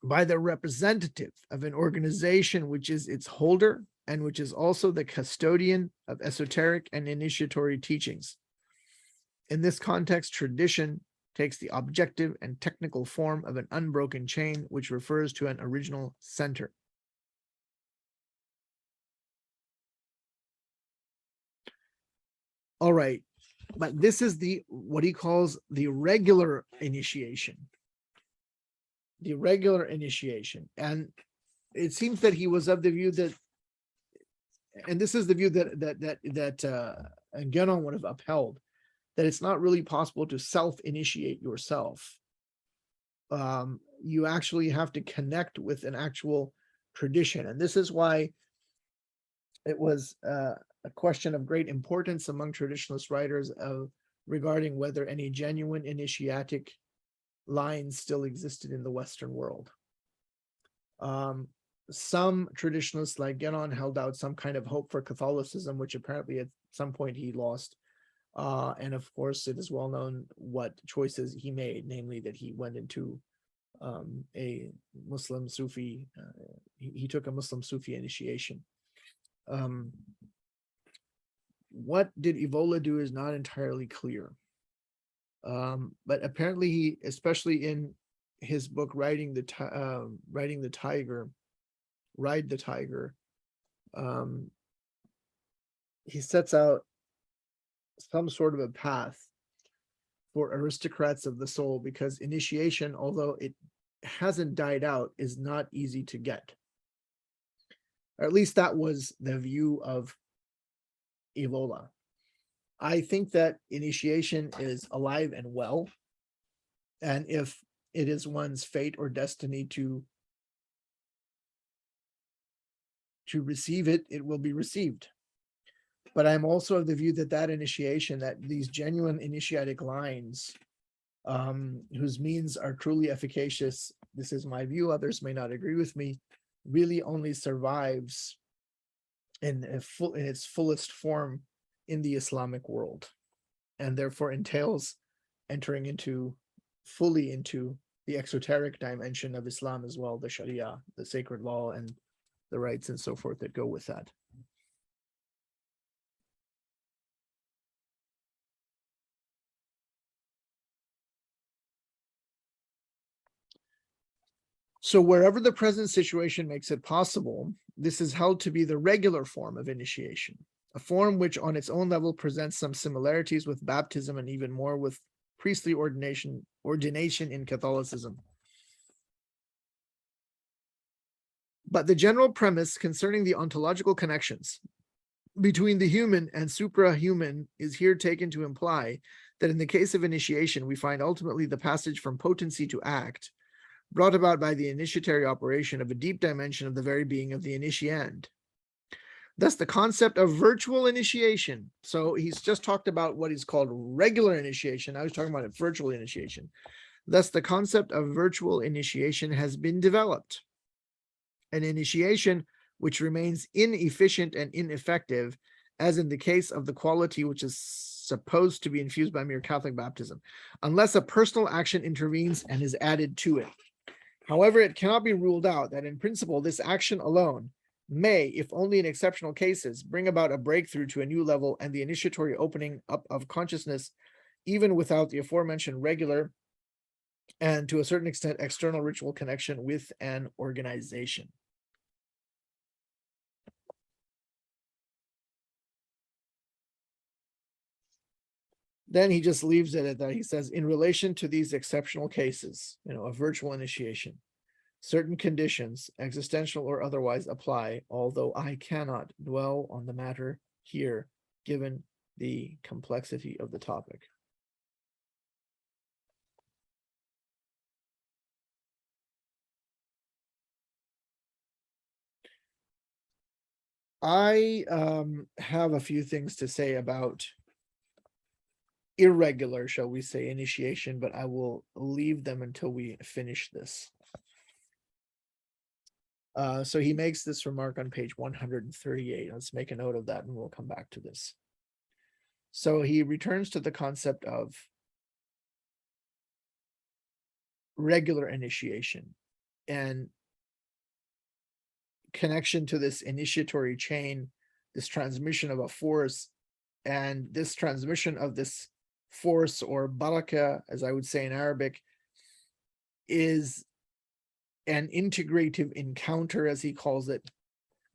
by the representative of an organization which is its holder and which is also the custodian of esoteric and initiatory teachings. In this context, tradition takes the objective and technical form of an unbroken chain, which refers to an original center. All right, but this is what he calls the regular initiation. The regular initiation. And it seems that he was of the view that, and this is the view that Guénon would have upheld, that it's not really possible to self-initiate yourself. You actually have to connect with an actual tradition. And this is why it was a question of great importance among traditionalist writers regarding whether any genuine initiatic lines still existed in the Western world. Some traditionalists like Guénon held out some kind of hope for Catholicism, which apparently at some point he lost. And of course, it is well known what choices he made, namely that he went into a Muslim Sufi, he took a Muslim Sufi initiation. What did Evola do is not entirely clear. But apparently he, especially in his book, Ride the Tiger, he sets out some sort of a path for aristocrats of the soul, because initiation, although it hasn't died out, is not easy to get. Or at least that was the view of Evola. I think that initiation is alive and well, and if it is one's fate or destiny to receive it, it will be received. But I'm also of the view that that initiation, that these genuine initiatic lines, whose means are truly efficacious, this is my view, others may not agree with me, really only survives in its fullest form in the Islamic world, and therefore entails entering fully into the exoteric dimension of Islam as well, the Sharia, the sacred law, and the rights and so forth that go with that. So wherever the present situation makes it possible, this is held to be the regular form of initiation, a form which on its own level presents some similarities with baptism and even more with priestly ordination in Catholicism. But the general premise concerning the ontological connections between the human and suprahuman is here taken to imply that in the case of initiation, we find ultimately the passage from potency to act, brought about by the initiatory operation of a deep dimension of the very being of the initiand. Thus, the concept of virtual initiation. So he's just talked about what is called regular initiation. I was talking about a virtual initiation. Thus, the concept of virtual initiation has been developed. An initiation which remains inefficient and ineffective, as in the case of the quality which is supposed to be infused by mere Catholic baptism, unless a personal action intervenes and is added to it. However, it cannot be ruled out that in principle, this action alone may, if only in exceptional cases, bring about a breakthrough to a new level and the initiatory opening up of consciousness, even without the aforementioned regular and to a certain extent external ritual connection with an organization. Then he just leaves it at that. He says, in relation to these exceptional cases, a virtual initiation, certain conditions, existential or otherwise, apply, although I cannot dwell on the matter here, given the complexity of the topic. I have a few things to say about irregular, shall we say, initiation, but I will leave them until we finish this. So he makes this remark on page 138. Let's make a note of that and we'll come back to this. So he returns to the concept of regular initiation and connection to this initiatory chain, this transmission of a force, and this transmission of this force, or baraka, as I would say in Arabic, is an integrative encounter, as he calls it,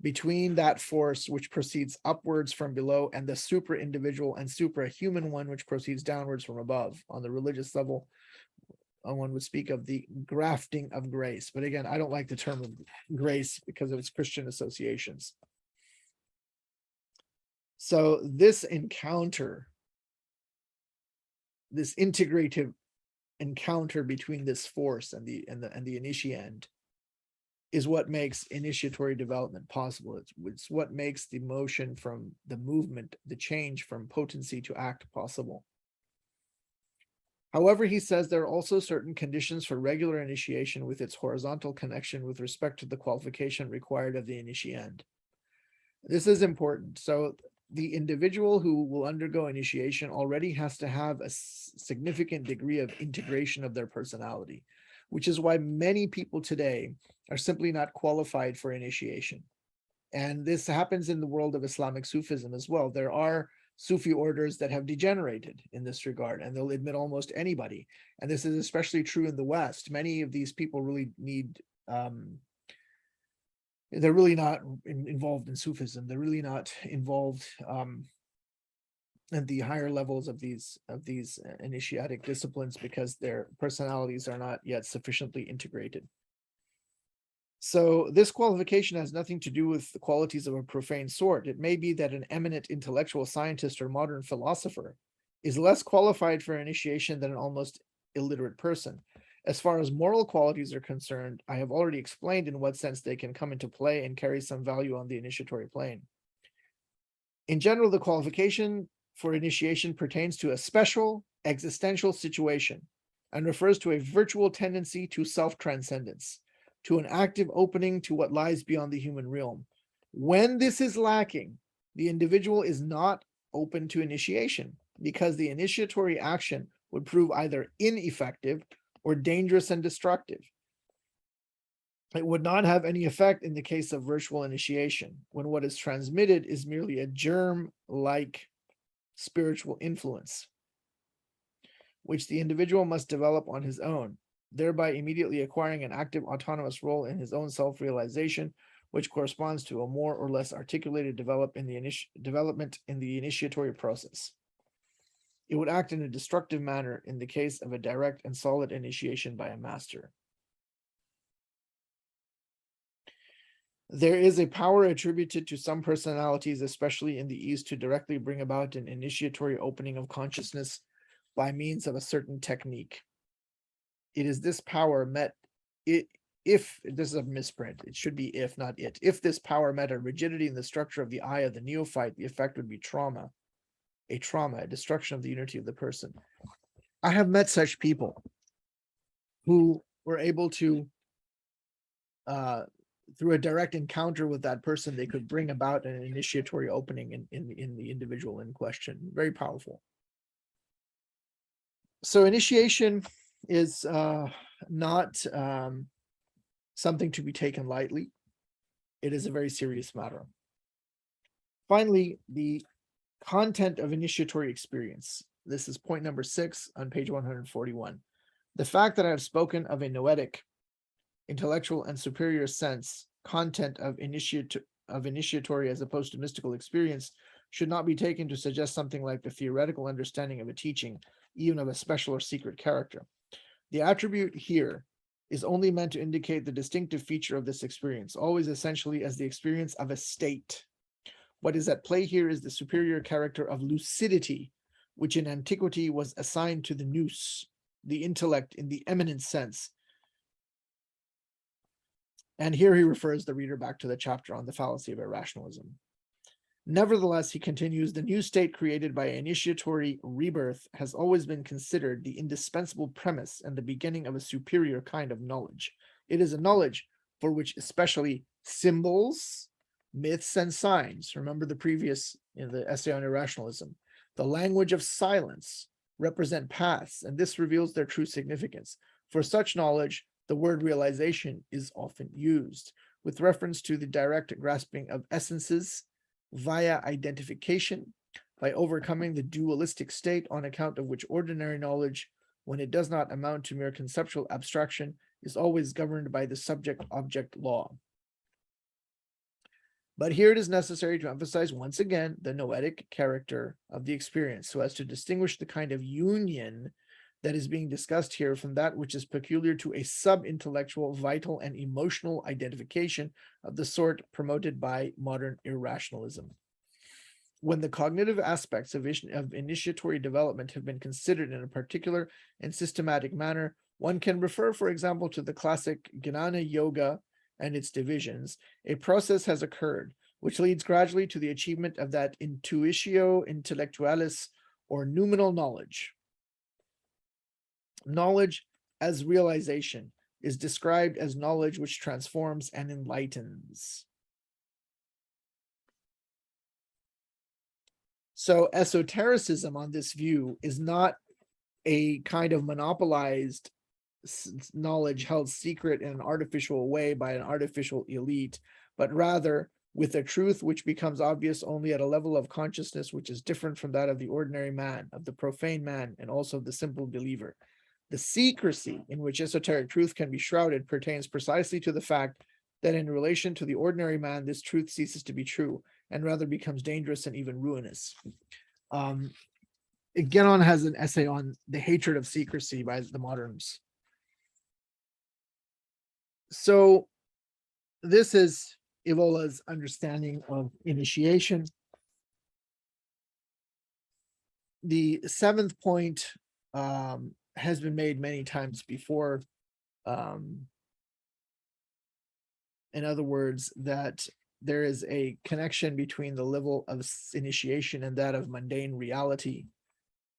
between that force which proceeds upwards from below and the super individual and suprahuman one which proceeds downwards from above. On the religious level, one would speak of the grafting of grace. But again, I don't like the term of grace because of its Christian associations. So this encounter, this integrative encounter between this force and the initiand, is what makes initiatory development possible. It's what makes the motion from the movement, the change from potency to act possible. However, he says there are also certain conditions for regular initiation with its horizontal connection with respect to the qualification required of the initiand. This is important. So the individual who will undergo initiation already has to have a significant degree of integration of their personality, which is why many people today are simply not qualified for initiation. And this happens in the world of Islamic Sufism as well. There are Sufi orders that have degenerated in this regard, and they'll admit almost anybody. And this is especially true in the West. Many of these people really need, they're really not involved in Sufism. They're really not involved at the higher levels of these initiatic disciplines because their personalities are not yet sufficiently integrated. So this qualification has nothing to do with the qualities of a profane sort. It may be that an eminent intellectual scientist or modern philosopher is less qualified for initiation than an almost illiterate person. As far as moral qualities are concerned, I have already explained in what sense they can come into play and carry some value on the initiatory plane. In general, the qualification for initiation pertains to a special existential situation and refers to a virtual tendency to self-transcendence, to an active opening to what lies beyond the human realm. When this is lacking, the individual is not open to initiation because the initiatory action would prove either ineffective or dangerous and destructive. It would not have any effect in the case of virtual initiation, when what is transmitted is merely a germ-like spiritual influence, which the individual must develop on his own, thereby immediately acquiring an active autonomous role in his own self-realization, which corresponds to a more or less articulated development in the initiatory process. It would act in a destructive manner in the case of a direct and solid initiation by a master. There is a power attributed to some personalities, especially in the East, to directly bring about an initiatory opening of consciousness by means of a certain technique. It is this power met, if this is a misprint, it should be if, not it. If this power met a rigidity in the structure of the eye of the neophyte, the effect would be trauma, a destruction of the unity of the person. I have met such people who were able to, through a direct encounter with that person, they could bring about an initiatory opening in the individual in question. Very powerful. So initiation is not something to be taken lightly. It is a very serious matter. Finally, the content of initiatory experience. This is point number 6 on page 141. The fact that I have spoken of a noetic, intellectual and superior sense content of initiatory as opposed to mystical experience should not be taken to suggest something like the theoretical understanding of a teaching, even of a special or secret character. The attribute here is only meant to indicate the distinctive feature of this experience, always essentially as the experience of a state. What is at play here is the superior character of lucidity, which in antiquity was assigned to the nous, the intellect in the eminent sense. And here he refers the reader back to the chapter on the fallacy of irrationalism. Nevertheless, he continues, the new state created by initiatory rebirth has always been considered the indispensable premise and the beginning of a superior kind of knowledge. It is a knowledge for which especially symbols, myths, and signs, remember the previous in the essay on irrationalism, the language of silence represent paths, and this reveals their true significance. For such knowledge, the word realization is often used with reference to the direct grasping of essences via identification, by overcoming the dualistic state on account of which ordinary knowledge, when it does not amount to mere conceptual abstraction, is always governed by the subject-object law. But here it is necessary to emphasize once again the noetic character of the experience so as to distinguish the kind of union that is being discussed here from that which is peculiar to a sub-intellectual, vital, and emotional identification of the sort promoted by modern irrationalism. When the cognitive aspects of initiatory development have been considered in a particular and systematic manner, one can refer, for example, to the classic Jnana Yoga and its divisions. A process has occurred which leads gradually to the achievement of that intuitio intellectualis, or noumenal knowledge. Knowledge as realization is described as knowledge which transforms and enlightens. So esotericism on this view is not a kind of monopolized knowledge held secret in an artificial way by an artificial elite, but rather with a truth which becomes obvious only at a level of consciousness which is different from that of the ordinary man, of the profane man, and also of the simple believer. The secrecy in which esoteric truth can be shrouded pertains precisely to the fact that in relation to the ordinary man, this truth ceases to be true and rather becomes dangerous and even ruinous. Guénon has an essay on the hatred of secrecy by the moderns. So this is Evola's understanding of initiation. The seventh point has been made many times before. In other words, that there is a connection between the level of initiation and that of mundane reality.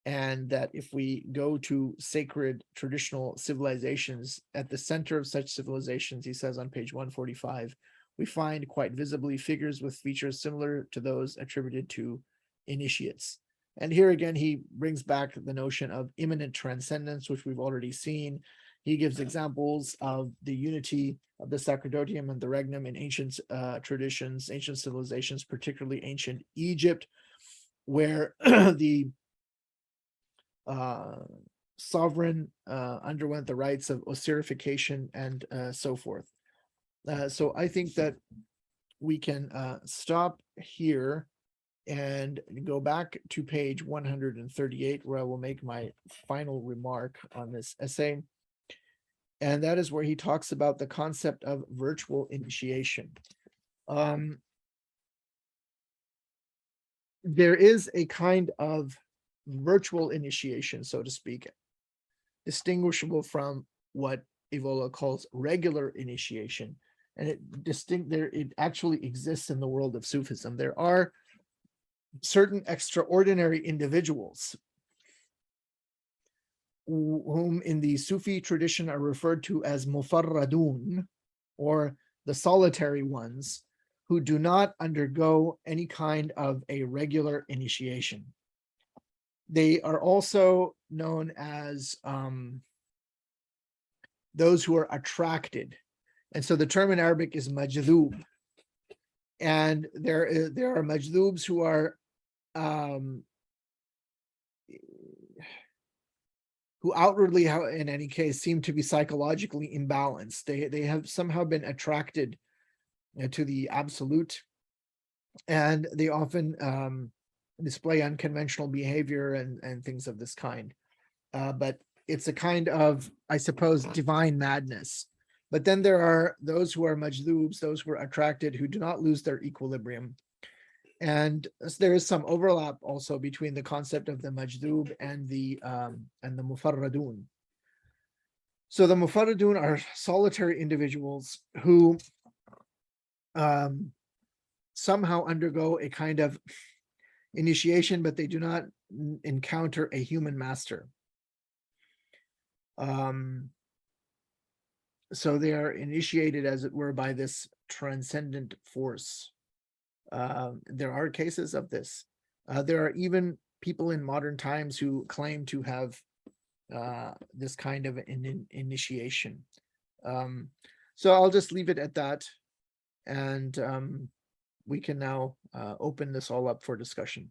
And that if we go to sacred traditional civilizations, at the center of such civilizations, he says on page 145, we find quite visibly figures with features similar to those attributed to initiates. And here again, he brings back the notion of immanent transcendence, which we've already seen. He gives examples of the unity of the sacerdotium and the regnum in ancient traditions, ancient civilizations, particularly ancient Egypt, where the sovereign underwent the rites of ossirification and so forth. So I think that we can stop here and go back to page 138, where I will make my final remark on this essay. And that is where he talks about the concept of virtual initiation. There is a kind of virtual initiation, so to speak, distinguishable from what Evola calls regular initiation. And it actually exists in the world of Sufism. There are certain extraordinary individuals whom in the Sufi tradition are referred to as mufarradun, or the solitary ones, who do not undergo any kind of a regular initiation. They are also known as those who are attracted. And so the term in Arabic is majdhub. And there are majdhubs who are who outwardly, in any case, seem to be psychologically imbalanced. They have somehow been attracted to the absolute, and they often display unconventional behavior and things of this kind. But it's a kind of, I suppose, divine madness. But then there are those who are majdhubs, those who are attracted, who do not lose their equilibrium. And there is some overlap also between the concept of the majdhub and the mufarradun. So the mufarradun are solitary individuals who somehow undergo a kind of initiation, but they do not encounter a human master. So they are initiated, as it were, by this transcendent force. There are cases of this. There are even people in modern times who claim to have this kind of an initiation. So I'll just leave it at that, and we can now open this all up for discussion.